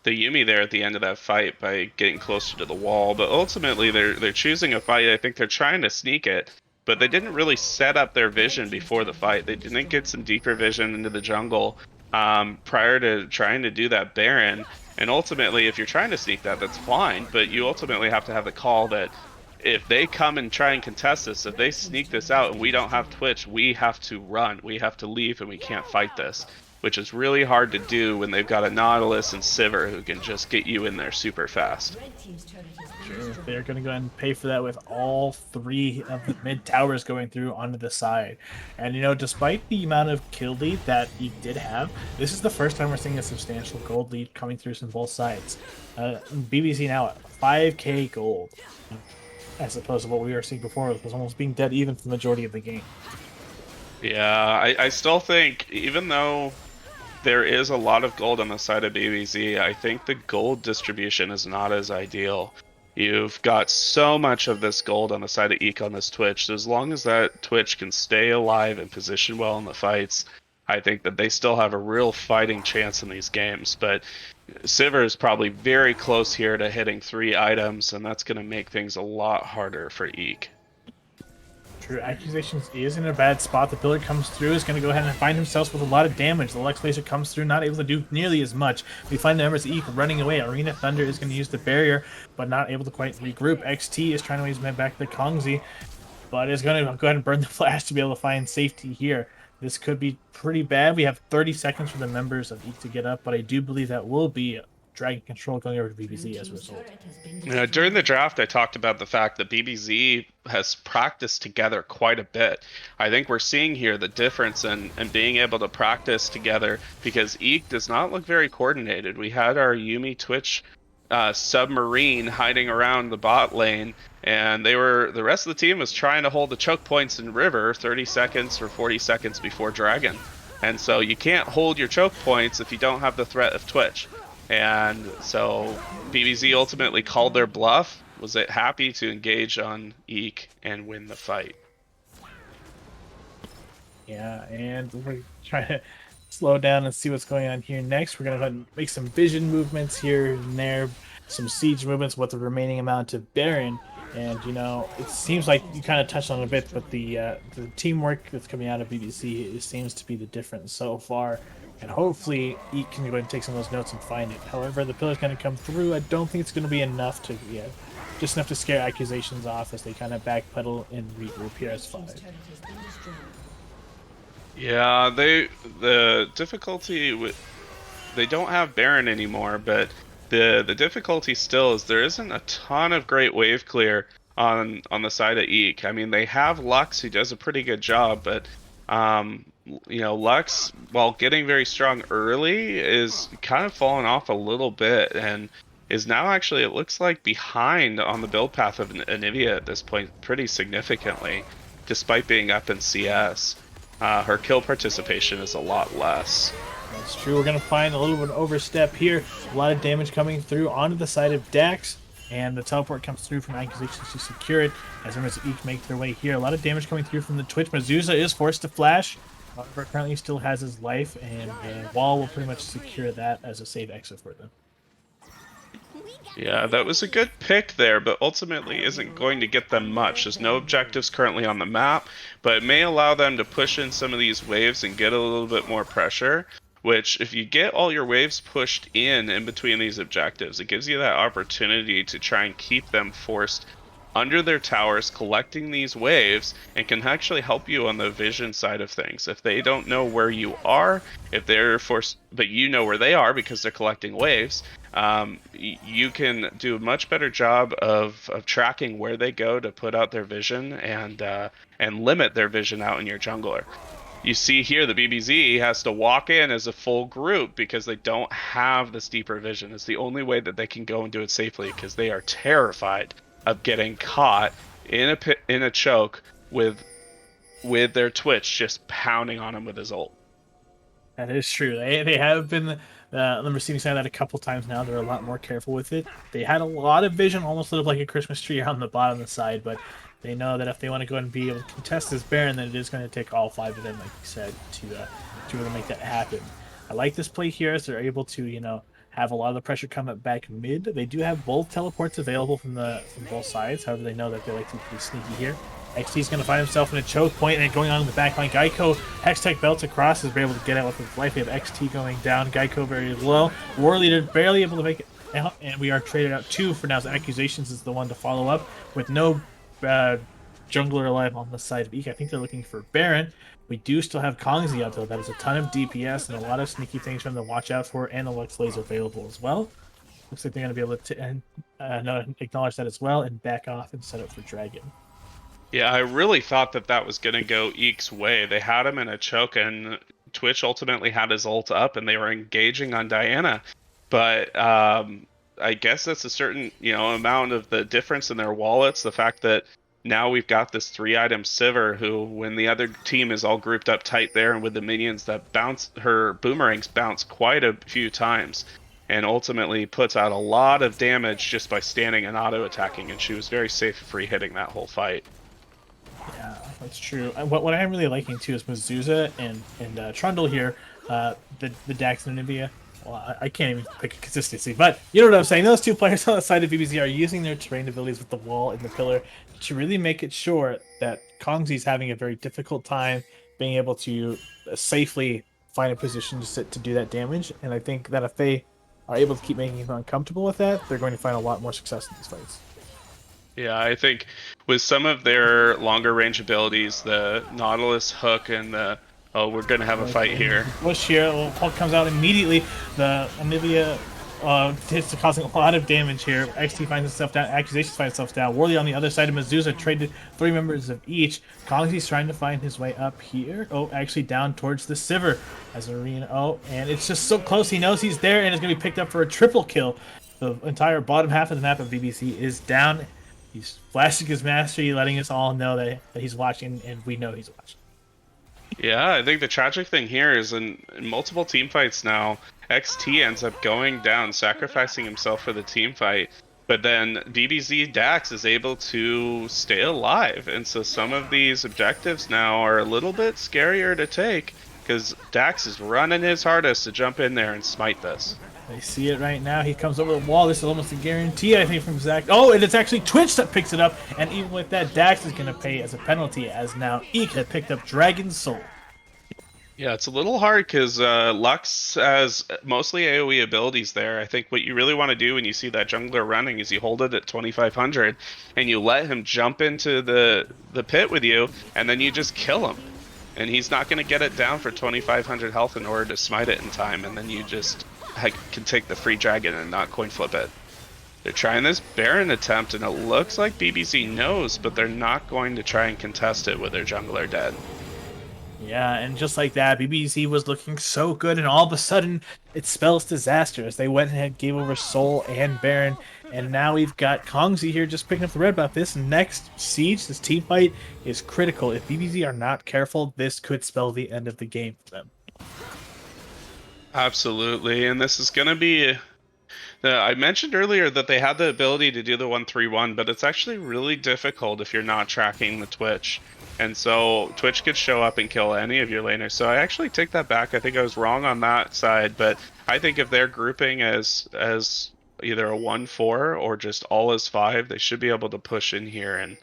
B: Yumi there at the end of that fight by getting closer to the wall, but ultimately they're choosing a fight. I think they're trying to sneak it, but they didn't really set up their vision before the fight. They didn't get some deeper vision into the jungle prior to trying to do that Baron. And ultimately, if you're trying to sneak that, that's fine, but you ultimately have to have the call that if they come and try and contest this, if they sneak this out and we don't have Twitch, we have to run, we have to leave, and we can't fight this, which is really hard to do when they've got a Nautilus and Sivir who can just get you in there super fast.
A: Sure. They're going to go ahead and pay for that with all 3 of the mid towers going through onto the side. And, you know, despite the amount of kill lead that he did have, this is the first time we're seeing a substantial gold lead coming through from both sides. BBZ now at 5k gold, as opposed to what we were seeing before, which was almost being dead even for the majority of the game.
B: Yeah, I still think, even though there is a lot of gold on the side of BBZ, I think the gold distribution is not as ideal. You've got so much of this gold on the side of EEK on this Twitch, so as long as that Twitch can stay alive and position well in the fights, I think that they still have a real fighting chance in these games. But Sivir is probably very close here to hitting 3 items, and that's going to make things a lot harder for EEK.
A: True. Accusations is in a bad spot. The pillar comes through, is going to go ahead and find himself with a lot of damage. The Lux Laser comes through, not able to do nearly as much. We find the members of EEK running away. Arena Thunder is going to use the barrier, but not able to quite regroup. XT is trying to raise his man back to Kongzi, but is going to go ahead and burn the flash to be able to find safety here. This could be pretty bad. We have 30 seconds for the members of EEK to get up, but I do believe that will be Dragon Control going over to BBZ as a result.
B: During the draft, I talked about the fact that BBZ has practiced together quite a bit. I think we're seeing here the difference in being able to practice together, because EEK does not look very coordinated. We had our Yumi Twitch submarine hiding around the bot lane, and the rest of the team was trying to hold the choke points in River 30 seconds or 40 seconds before Dragon. And so you can't hold your choke points if you don't have the threat of Twitch. And so BBZ ultimately called their bluff, was happy to engage on EEK and win the fight.
A: Yeah, and we're trying to slow down and see what's going on here next. We're going to make some vision movements here and there, some siege movements with the remaining amount of Baron. And, you know, it seems like you kind of touched on it a bit, but the teamwork that's coming out of BBC seems to be the difference so far. And hopefully EEK can go ahead and take some of those notes and find it. However, the pillar's going to come through. I don't think it's going to be enough to, just enough to scare accusations off as they kind of backpedal and regroup here as 5.
B: Yeah, the difficulty with, they don't have Baron anymore, but the difficulty still is there isn't a ton of great wave clear on the side of EEK. I mean, they have Lux, who does a pretty good job, but you know, Lux, while getting very strong early, is kind of falling off a little bit, and is now actually, it looks like, behind on the build path of Anivia at this point pretty significantly, despite being up in CS. Her kill participation is a lot less.
A: That's true. We're going to find a little bit of overstep here. A lot of damage coming through onto the side of Dax, and the teleport comes through from Accusations to secure it as members of EEK make their way here. A lot of damage coming through from the Twitch. Mizuza is forced to flash. However, currently still has his life, and Wall will pretty much secure that as a safe exit for them.
B: Yeah, that was a good pick there, but ultimately isn't going to get them much. There's no objectives currently on the map, but it may allow them to push in some of these waves and get a little bit more pressure, which if you get all your waves pushed in between these objectives, it gives you that opportunity to try and keep them forced under their towers, collecting these waves, and can actually help you on the vision side of things. If they don't know where you are, if they're forced, but you know where they are because they're collecting waves, you can do a much better job of tracking where they go to put out their vision and limit their vision out in your jungler. You see here the BBZ has to walk in as a full group because they don't have this deeper vision. It's the only way that they can go and do it safely because they are terrified of getting caught in a choke with their Twitch just pounding on them with his ult.
A: That is true. They have been on the receiving side of that a couple times now. They're a lot more careful with it. They had a lot of vision, almost looked like a Christmas tree on the bottom of the side, but they know that if they want to go and be able to contest this Baron, then it is going to take all 5 of them, like you said, to really make that happen. I like this play here as they're able to, have a lot of the pressure come up back mid. They do have both teleports available from both sides. However, they know that they like to be pretty sneaky here. XT's going to find himself in a choke point and going on in the backline. Geico, Hextech belts across, is able to get out with his life. We have XT going down, Geico very low. War Leader barely able to make it out, and we are traded out 2 for now. So Accusations is the one to follow up with no jungler alive on the side of EEK. I think they're looking for Baron. We do still have Kongzi out though. That is a ton of DPS and a lot of sneaky things for them to watch out for, and the Lux Laser available as well. Looks like they're going to be able to acknowledge that as well and back off and set up for Dragon.
B: Yeah, I really thought that was going to go Eek's way. They had him in a choke, and Twitch ultimately had his ult up, and they were engaging on Diana. But I guess that's a certain amount of the difference in their wallets. The fact that now we've got this 3-item Sivir, who, when the other team is all grouped up tight there, and with the minions that bounce, her boomerangs bounce quite a few times, and ultimately puts out a lot of damage just by standing and auto-attacking, and she was very safe free hitting that whole fight.
A: Yeah, that's true. What I'm really liking too is Mezuzah and Trundle here, the Dax and Anivia. Well, I can't even pick a consistency, but you know what I'm saying. Those 2 players on the side of BBZ are using their terrain abilities with the wall and the pillar to really make it sure that Kongzi's having a very difficult time being able to safely find a position to do that damage. And I think that if they are able to keep making him uncomfortable with that, they're going to find a lot more success in these fights.
B: Yeah, I think with some of their longer range abilities, the Nautilus hook and the we're gonna have a fight here.
A: Bush here, Hulk comes out immediately. The Anivia hits causing a lot of damage here. XT finds himself down. Accusations finds himself down. Worley on the other side of Mezuzah traded 3 members of each. Kongzi's trying to find his way up here. Oh, actually down towards the Sivir as Arena. Oh, and it's just so close. He knows he's there and it's gonna be picked up for a triple kill. The entire bottom half of the map of BBC is down. He's flashing his mastery, letting us all know that he's watching, and we know he's watching.
B: Yeah, I think the tragic thing here is in multiple team fights now, XT ends up going down, sacrificing himself for the team fight, but then BBZ Dax is able to stay alive, and so some of these objectives now are a little bit scarier to take, because Dax is running his hardest to jump in there and smite this.
A: They see it right now. He comes over the wall. This is almost a guarantee, I think, from Zach. Oh, and it's actually Twitch that picks it up. And even with that, Dax is going to pay as a penalty, as now Eek had picked up Dragon's Soul.
B: Yeah, it's a little hard because Lux has mostly AoE abilities there. I think what you really want to do when you see that jungler running is you hold it at 2500 and you let him jump into the pit with you, and then you just kill him. And he's not going to get it down for 2500 health in order to smite it in time, and then you just can take the free dragon and not coin flip it. They're trying this Baron attempt, and it looks like BBZ knows, but they're not going to try and contest it with their jungler dead.
A: Yeah, and just like that, BBZ was looking so good, and all of a sudden, it spells disaster as they went ahead, gave over Soul and Baron, and now we've got Kongzi here just picking up the red buff. This next siege, this team fight, is critical. If BBZ are not careful, this could spell the end of the game for them.
B: Absolutely, and this is going to be... I mentioned earlier that they had the ability to do the 1-3-1, but it's actually really difficult if you're not tracking the Twitch. And so Twitch could show up and kill any of your laners. So I actually take that back. I think I was wrong on that side, but I think if they're grouping as either a 1-4 or just all as 5, they should be able to push in here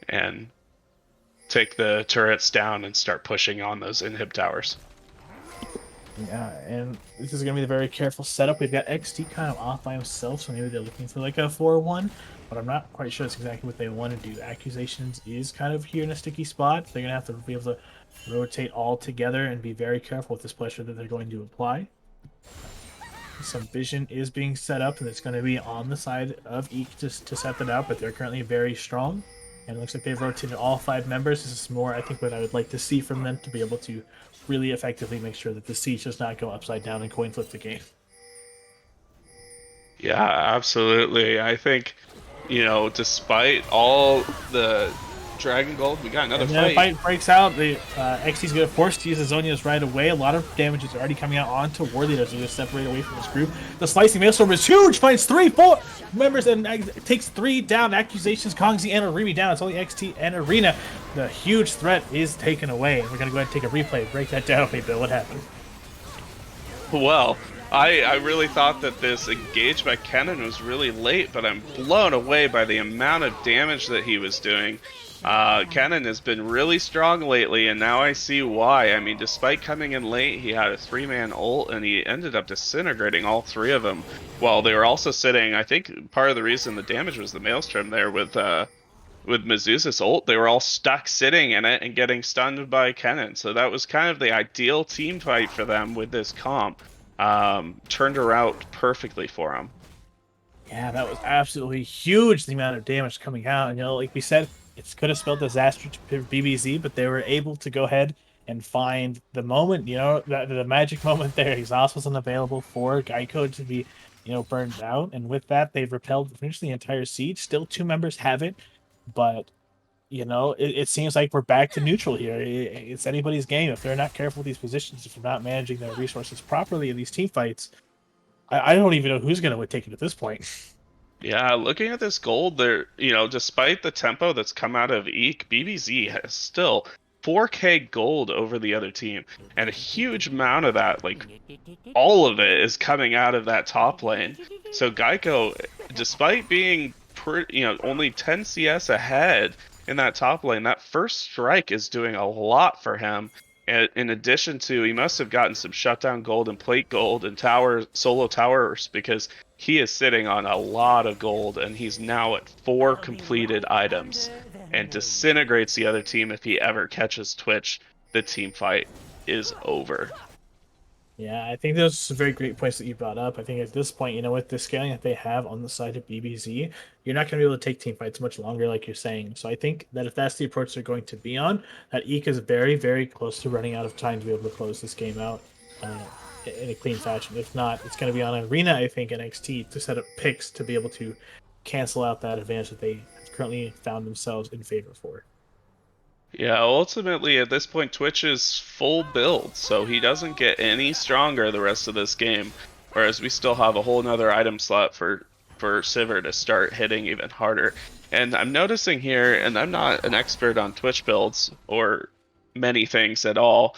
B: and take the turrets down and start pushing on those inhib towers.
A: Yeah, and this is gonna be a very careful setup. We've got XT kind of off by himself, so maybe they're looking for like a 4-1, but I'm not quite sure that's exactly what they want to do. Accusations is kind of here in a sticky spot. They're gonna have to be able to rotate all together and be very careful with this pressure that they're going to apply. Some vision is being set up, and it's going to be on the side of EEK to set that out, but they're currently very strong. And it looks like they've rotated all 5 members. This is more, I think, what I would like to see from them to be able to really effectively make sure that the siege does not go upside down and coin flip the game.
B: Yeah, absolutely. I think, despite all the Dragon Gold, we got another
A: And
B: fight.
A: the fight breaks out. The XT's going to force to use the Zonias right away. A lot of damage is already coming out onto Worthy as they just separate away from this group. The Slicing Maelstrom is huge. Finds 3-4 members and takes 3 down. Accusations, Kongzi, and Arimi down. It's only XT and Arena. The huge threat is taken away. And we're going to go ahead and take a replay. Break that down. Hey, Bill, what happened?
B: Well, I really thought that this engage by Kennen was really late, but I'm blown away by the amount of damage that he was doing. Kennen has been really strong lately, and now I see why. I mean, despite coming in late, he had a 3-man ult, and he ended up disintegrating all 3 of them. While they were also sitting, I think part of the reason the damage was the Maelstrom there with Mizusa's ult. They were all stuck sitting in it and getting stunned by Kennen. So that was kind of the ideal team fight for them with this comp. Turned her out perfectly for him.
A: Yeah, that was absolutely huge, the amount of damage coming out. And, like we said, it could have spelled disaster to BBZ, but they were able to go ahead and find the moment, the magic moment there. Exhaust wasn't available for Geico to be, burned out. And with that, they've repelled finished the entire siege. Still 2 members have it, but, it seems like we're back to neutral here. It's anybody's game. If they're not careful with these positions, if they're not managing their resources properly in these team fights, I don't even know who's going to take it at this point.
B: Yeah, looking at this gold, there, despite the tempo that's come out of EEK, BBZ has still 4K gold over the other team, and a huge amount of that, like all of it, is coming out of that top lane. So Geico, despite being only 10 CS ahead in that top lane, that first strike is doing a lot for him. And in addition to, he must have gotten some shutdown gold and plate gold and solo towers, because he is sitting on a lot of gold, and he's now at 4 completed items and disintegrates the other team. If he ever catches Twitch, the team fight is over.
A: Yeah, I think those are some very great points that you brought up. I think at this point, with the scaling that they have on the side of BBZ, you're not going to be able to take team fights much longer, like you're saying. So I think that if that's the approach they're going to be on, that EEK is very, very close to running out of time to be able to close this game out in a clean fashion. If not, it's going to be on Arena, I think, and XT to set up picks to be able to cancel out that advantage that they have currently found themselves in favor for.
B: Yeah, ultimately at this point Twitch is full build, so he doesn't get any stronger the rest of this game. Whereas we still have a whole nother item slot for Sivir to start hitting even harder. And I'm noticing here, and I'm not an expert on Twitch builds or many things at all,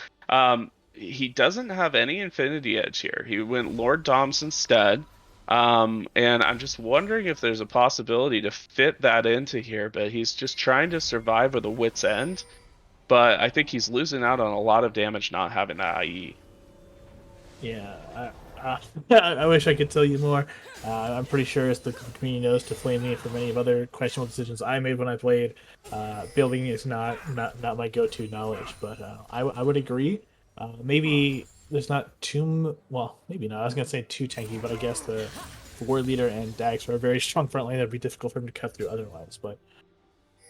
B: he doesn't have any Infinity Edge here. He went Lord Doms instead. And I'm just wondering if there's a possibility to fit that into here, but he's just trying to survive with a wit's end. But I think he's losing out on a lot of damage not having that IE.
A: Yeah, I wish I could tell you more. I'm pretty sure as the community knows to flame me for many of other questionable decisions I made when I played. Building is not my go-to knowledge, but I would agree. Maybe there's not too well, maybe not. I was gonna say too tanky, but I guess the War Leader and Dax are a very strong front line that'd be difficult for him to cut through otherwise. But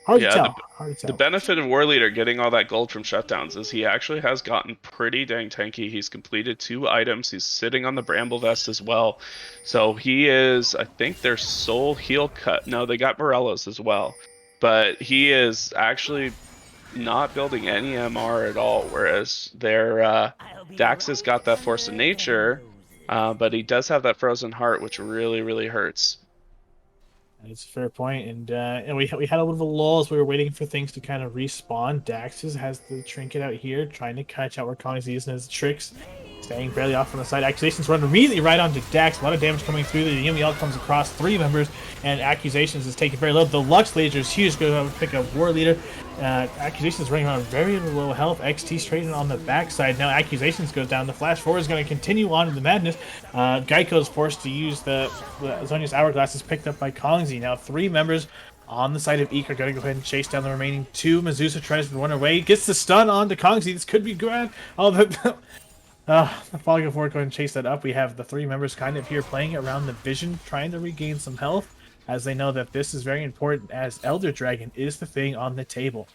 A: hard to tell. Hard to
B: The
A: tell.
B: benefit of War Leader getting all that gold from shutdowns is he actually has gotten pretty dang tanky. He's completed 2 items. He's sitting on the Bramble Vest as well. So he is, I think, their sole heal cut. No, they got Morello's as well. But he is actually not building any MR at all, whereas their Dax has got that Force of Nature, but he does have that Frozen Heart, which really, really hurts.
A: That's a fair point, and we had a little bit of a lull as we were waiting for things to kind of respawn. Dax's has the trinket out here, trying to catch out where Kong's using his tricks. Staying barely off on the side. Accusations run immediately right onto Dax. A lot of damage coming through. The Yumi ult comes across 3 members, and Accusations is taking very low. The Lux Laser is huge. Going to pick up War Leader. Accusations running around very low health. XT straight in on the backside. Now Accusations goes down. The Flash Forward is going to continue on in the madness. Geico is forced to use the Zhonya's Hourglass is picked up by Kongzi. Now 3 members on the side of EEK are going to go ahead and chase down the remaining 2. Medusa tries to run away. Gets the stun on to Kongzi. This could be grand. Oh, the following of forward, go ahead and chase that up. We have the 3 members kind of here playing around the vision, trying to regain some health, as they know that this is very important, as Elder Dragon is the thing on the table.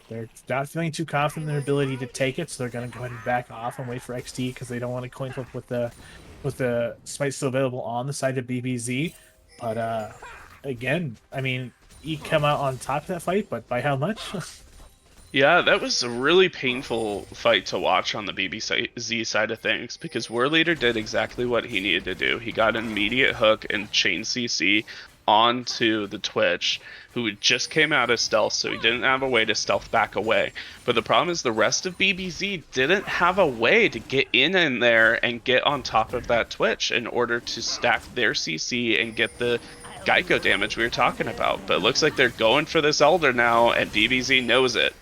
A: They're not feeling too confident in their ability to take it, so they're going to go ahead and back off and wait for XT, because they don't want to coin flip with the smite still available on the side of BBZ. But again, I mean, he come out on top of that fight, but by how much?
B: Yeah, that was a really painful fight to watch on the BBZ side of things, because War Leader did exactly what he needed to do. He got an immediate hook and chain CC onto the Twitch, who just came out of stealth, so he didn't have a way to stealth back away. But the problem is the rest of BBZ didn't have a way to get in there and get on top of that Twitch in order to stack their CC and get the Geico damage we were talking about. But it looks like they're going for this Elder now, and BBZ knows it.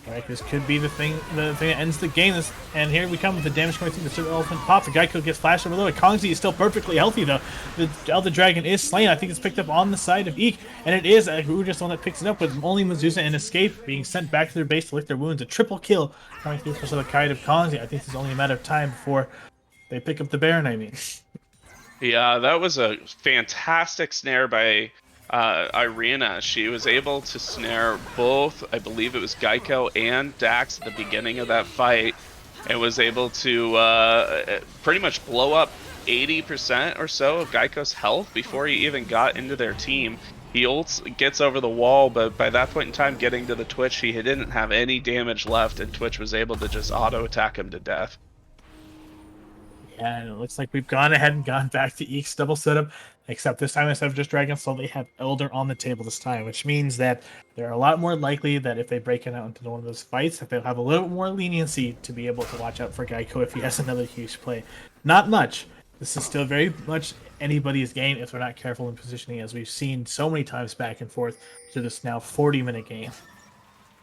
A: Right, this could be the thing that ends the game. And here we come with the damage coming through the Super Elephant Pop. The Geico gets flashed overloaded. Kongzi is still perfectly healthy, though. The Elder Dragon is slain. I think it's picked up on the side of EEK. And it is just the one that picks it up, with only Medusa and Escape being sent back to their base to lick their wounds. A triple kill coming through for the Kite of Kongzi. I think it's only a matter of time before they pick up the Baron, I mean.
B: Yeah, that was a fantastic snare by Irina. She was able to snare both, I believe it was Geico and Dax at the beginning of that fight, and was able to pretty much blow up 80% or so of Geico's health before he even got into their team. He gets over the wall, but by that point in time, getting to the Twitch, he didn't have any damage left, and Twitch was able to just auto-attack him to death.
A: Yeah, and it looks like we've gone ahead and gone back to EEK's double setup, except this time instead of just Dragon Soul, they have Elder on the table this time, which means that they're a lot more likely that if they break it out into one of those fights, that they'll have a little more leniency to be able to watch out for Geico if he has another huge play. Not much. This is still very much anybody's game if they're not careful in positioning, as we've seen so many times back and forth to this now 40-minute game.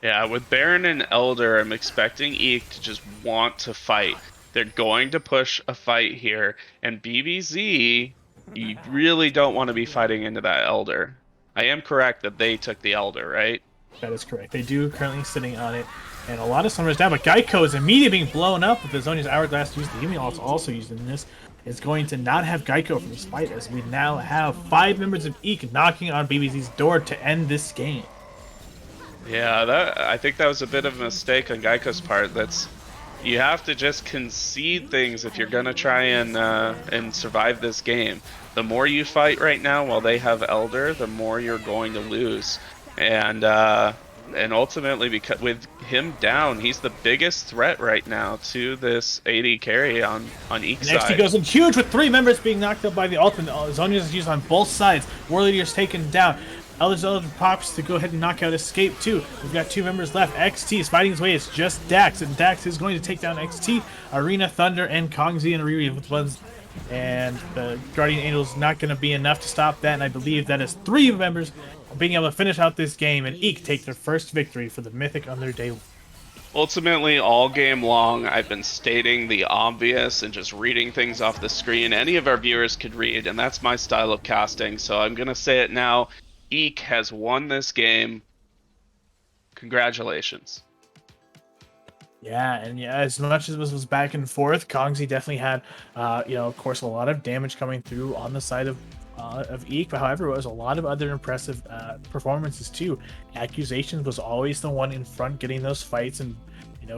B: Yeah, with Baron and Elder, I'm expecting EEK to just want to fight. They're going to push a fight here, and BBZ, you really don't want to be fighting into that Elder. I am correct that they took the Elder, right?
A: That is correct. They do currently sitting on it, and a lot of Summers down, but Geico is immediately being blown up with the Zhonya's Hourglass used. The Yumi also used in this. Is going to not have Geico from this fight, as we now have 5 members of EEK knocking on BBZ's door to end this game.
B: Yeah, I think that was a bit of a mistake on Geico's part. You have to just concede things if you're gonna try and survive this game. The more you fight right now while they have Elder, the more you're going to lose. And ultimately, because with him down, he's the biggest threat right now to this AD carry on each side.
A: XT goes in huge with 3 members being knocked out by the ultimate. Zhonya's is used on both sides. War Leader is taken down. Elder pops to go ahead and knock out Escape too. We've got 2 members left. XT is fighting his way. It's just Dax, and Dax is going to take down XT. Arena, Thunder, and Kongzi and Ariri with ones. And the Guardian Angel's not going to be enough to stop that, and I believe that is 3 members being able to finish out this game, and EEK take their first victory for the Mythic on their day.
B: Ultimately, all game long, I've been stating the obvious and just reading things off the screen any of our viewers could read, and that's my style of casting, so I'm going to say it now. EEK has won this game. Congratulations.
A: Yeah, and yeah, as much as this was back and forth, Kongzi definitely had, of course, a lot of damage coming through on the side of EEK. But however, it was a lot of other impressive performances too. Accusations was always the one in front, getting those fights and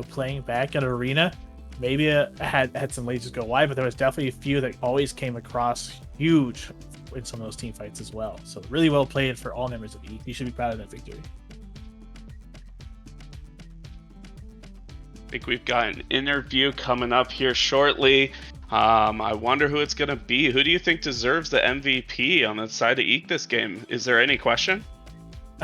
A: playing back at Arena. Maybe had some lasers go wide, but there was definitely a few that always came across huge in some of those team fights as well. So really well played for all members of EEK. You should be proud of that victory.
B: I think we've got an interview coming up here shortly. I wonder who it's going to be. Who do you think deserves the MVP on the side of EEK this game? Is there any question?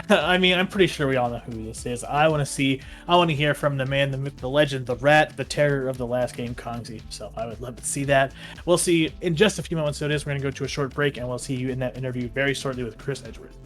A: I mean, I'm pretty sure we all know who this is. I want to hear from the man, the myth, the legend, the rat, the terror of the last game, Kongzi himself. I would love to see that. We'll see in just a few moments. So it is. We're going to go to a short break, and we'll see you in that interview very shortly with Chris Edgeworth.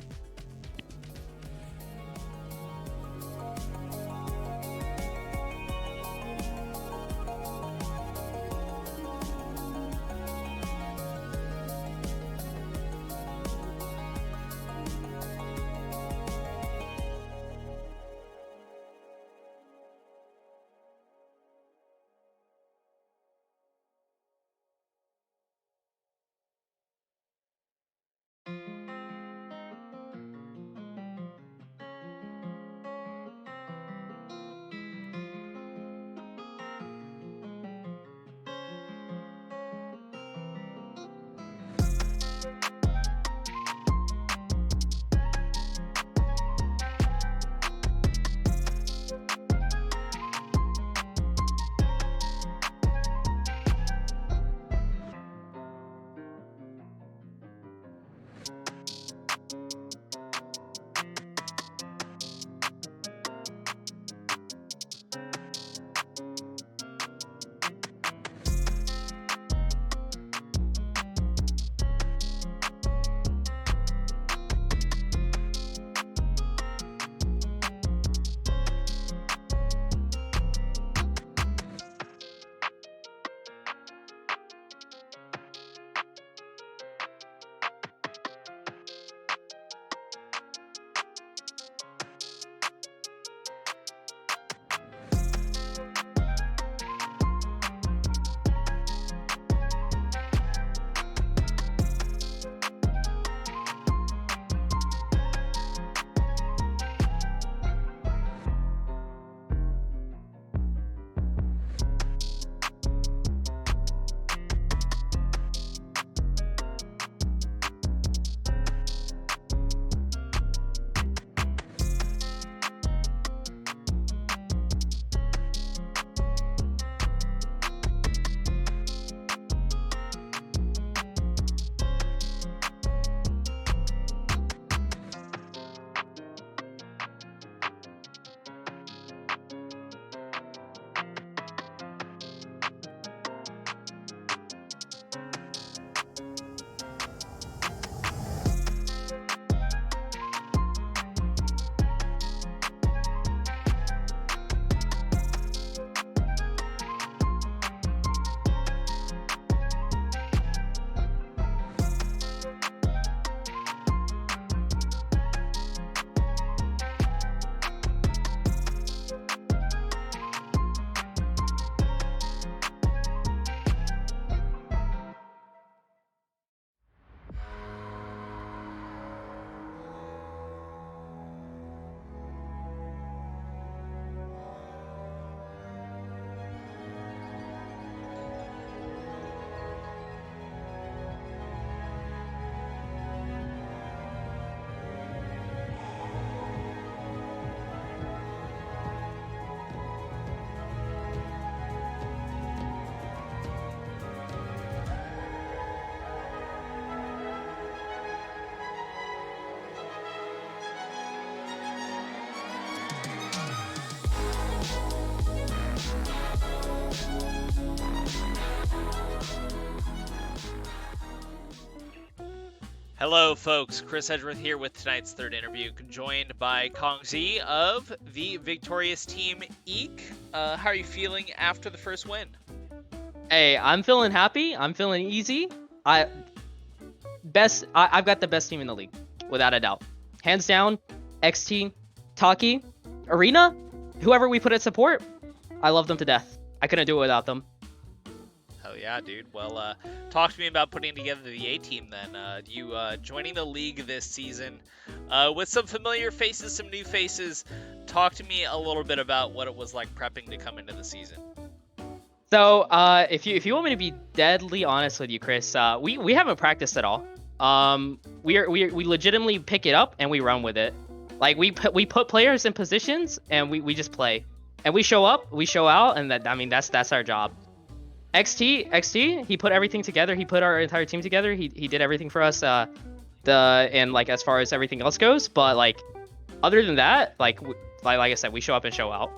C: Hello, folks. Chris Edgeworth here with tonight's third interview, joined by Kongzi of the victorious team EEK. How are you feeling after the first win?
D: Hey, I'm feeling happy. I'm feeling easy. I've got the best team in the league, without a doubt. Hands down, XT, Taki, Arena, whoever we put at support, I love them to death. I couldn't do it without them.
C: Hell yeah, dude. Well, talk to me about putting together the A-team then. You joining the league this season with some familiar faces, some new faces. Talk to me a little bit about what it was like prepping to come into the season.
D: So, if you want me to be deadly honest with you, Chris, we haven't practiced at all. We legitimately pick it up and we run with it. Like we put players in positions and we just play. And we show up, we show out, and that's our job. XT, he put everything together. He put our entire team together. He did everything for us. And like as far as everything else goes, but like Other than that, like I said, we show up and show out.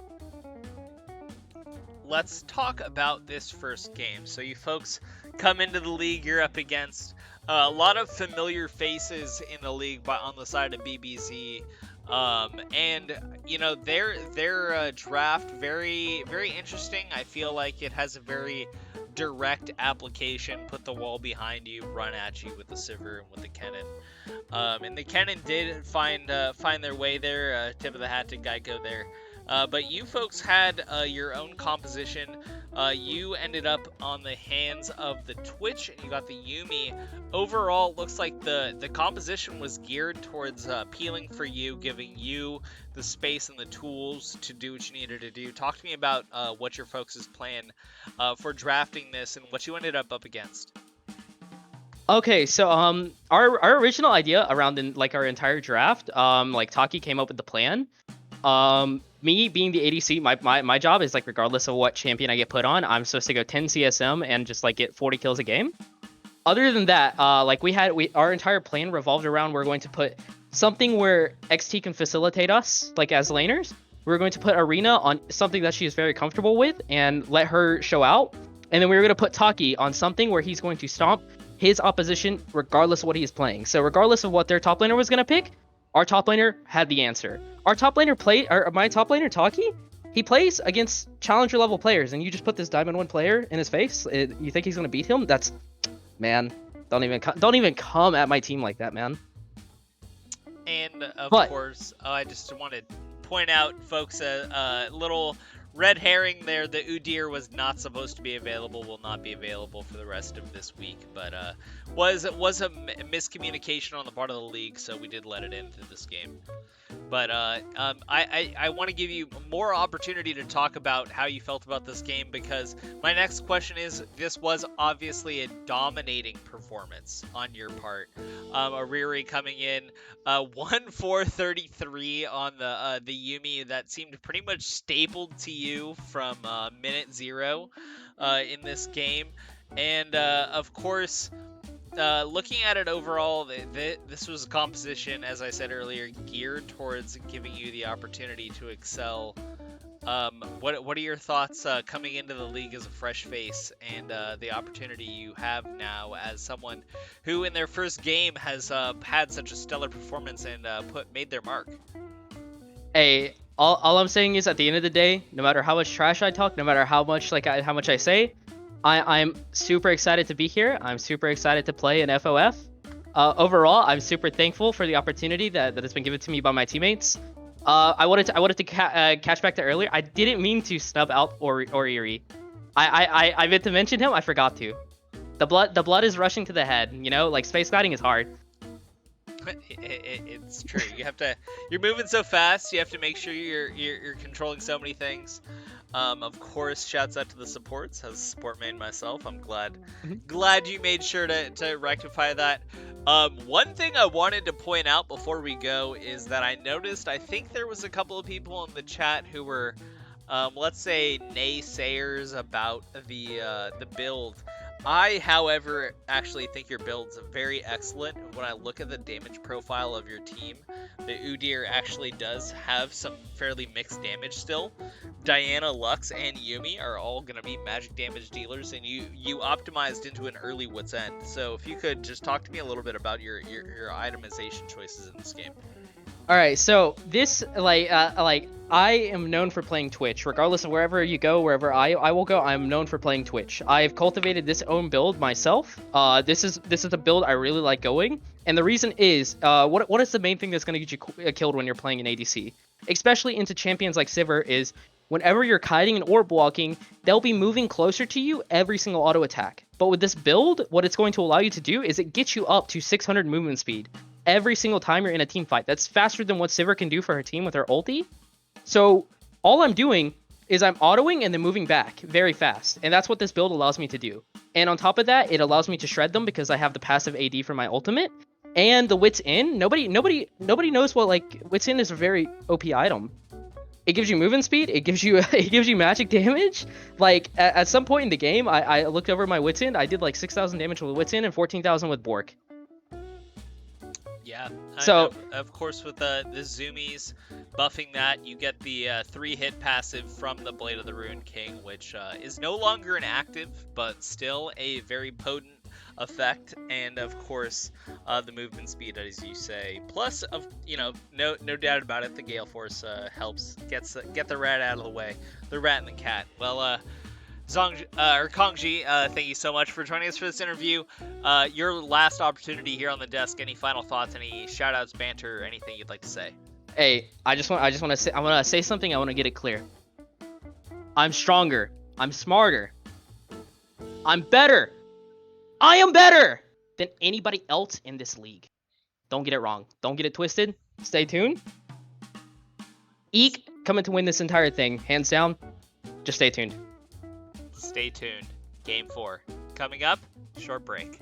C: Let's talk about this first game. So you folks come into the league, you're up against a lot of familiar faces in the league on the side of BBZ. And you know, their draft very interesting. I feel like it has a very direct application. Put the wall behind you, run at you with the Sivir and with the Kennen. And the Kennen did find their way there. Tip of the hat to Geico there. But you folks had your own composition. You ended up on the hands of the Twitch, and you got the Yuumi. Overall, it looks like the composition was geared towards peeling for you, giving you the space and the tools to do what you needed to do. Talk to me about what your folks' plan for drafting this and what you ended up against.
D: Okay, so our original idea around our entire draft, like Taki came up with the plan. Me being the ADC, my job is like, regardless of what champion I get put on, I'm supposed to go 10 CSM and just like get 40 kills a game. Other than that, like our entire plan revolved around, we're going to put something where XT can facilitate us, like as laners. We're going to put Arena on something that she is very comfortable with and let her show out. And then we were going to put Taki on something where he's going to stomp his opposition regardless of what he is playing. So regardless of what their top laner was going to pick, our top laner had the answer. My top laner, Taki, he plays against challenger level players, and you just put this Diamond 1 player in his face. You think he's gonna beat him? That's, man, don't even come at my team like that, man.
C: And of course, I just want to point out, folks, a little red herring there. The Udyr was not supposed to be available, will not be available for the rest of this week, but was a miscommunication on the part of the league, so we did let it into this game. But I want to give you more opportunity to talk about how you felt about this game, because my next question is, this was obviously a dominating performance on your part. Ariri coming in 1-4-33 on the Yuumi, that seemed pretty much stapled to you from minute 0 in this game. And of course, looking at it overall, this was a composition, as I said earlier, geared towards giving you the opportunity to excel. What are your thoughts coming into the league as a fresh face, and the opportunity you have now as someone who in their first game has had such a stellar performance and made their mark?
D: Hey, all I'm saying is, at the end of the day, no matter how much trash I talk, no matter how much I say, I'm super excited to be here. I'm super excited to play in FOF. Overall, I'm super thankful for the opportunity that has been given to me by my teammates. I wanted to catch back to earlier. I didn't mean to snub out Oriri. I meant to mention him. I forgot to. The blood is rushing to the head. You know, like, space gliding is hard.
C: It's true. You're moving so fast. You have to make sure you're controlling so many things. Of course, shouts out to the supports. As a support main myself, I'm glad you made sure to rectify that. One thing I wanted to point out before we go is that I noticed, I think there was a couple of people in the chat who were, let's say, naysayers about the build. I, however, actually think your build's very excellent. When I look at the damage profile of your team, the Udyr actually does have some fairly mixed damage still. Diana, Lux, and Yuumi are all going to be magic damage dealers, and you optimized into an early Wit's End. So if you could just talk to me a little bit about your itemization choices in this game.
D: All right, so this, I am known for playing Twitch. Regardless of wherever you go, wherever I will go, I'm known for playing Twitch. I've cultivated this own build myself. This is a build I really like going, and the reason is, what is the main thing that's going to get you killed when you're playing an ADC, especially into champions like Sivir, is whenever you're kiting and orb walking, they'll be moving closer to you every single auto attack. But with this build, what it's going to allow you to do is it gets you up to 600 movement speed every single time you're in a team fight. That's faster than what Sivir can do for her team with her ulti. So all I'm doing is I'm autoing and then moving back very fast. And that's what this build allows me to do. And on top of that, it allows me to shred them because I have the passive AD for my ultimate. And the Wit's End, nobody knows what, like, Wit's End is a very OP item. It gives you movement speed, it gives you magic damage. Like, at some point in the game, I looked over my Wit's End, I did like 6,000 damage with Wit's End and 14,000 with Bork.
C: Yeah.
D: So-
C: of course, with the zoomies buffing that, you get the 3-hit passive from the Blade of the Ruined King, which is no longer an active, but still a very potent effect. And of course, the movement speed, as you say. Plus, no doubt about it, the Gale Force helps get the rat out of the way, the rat and the cat. Well, Kongji, thank you so much for joining us for this interview. Your last opportunity here on the desk. Any final thoughts? Any shout-outs, banter, anything you'd like to say?
D: Hey, I want to say something. I want to get it clear. I'm stronger. I'm smarter. I'm better. I am better than anybody else in this league. Don't get it wrong. Don't get it twisted. Stay tuned. EEK coming to win this entire thing, hands down. Just stay tuned.
C: Stay tuned. Game 4 coming up. Short break.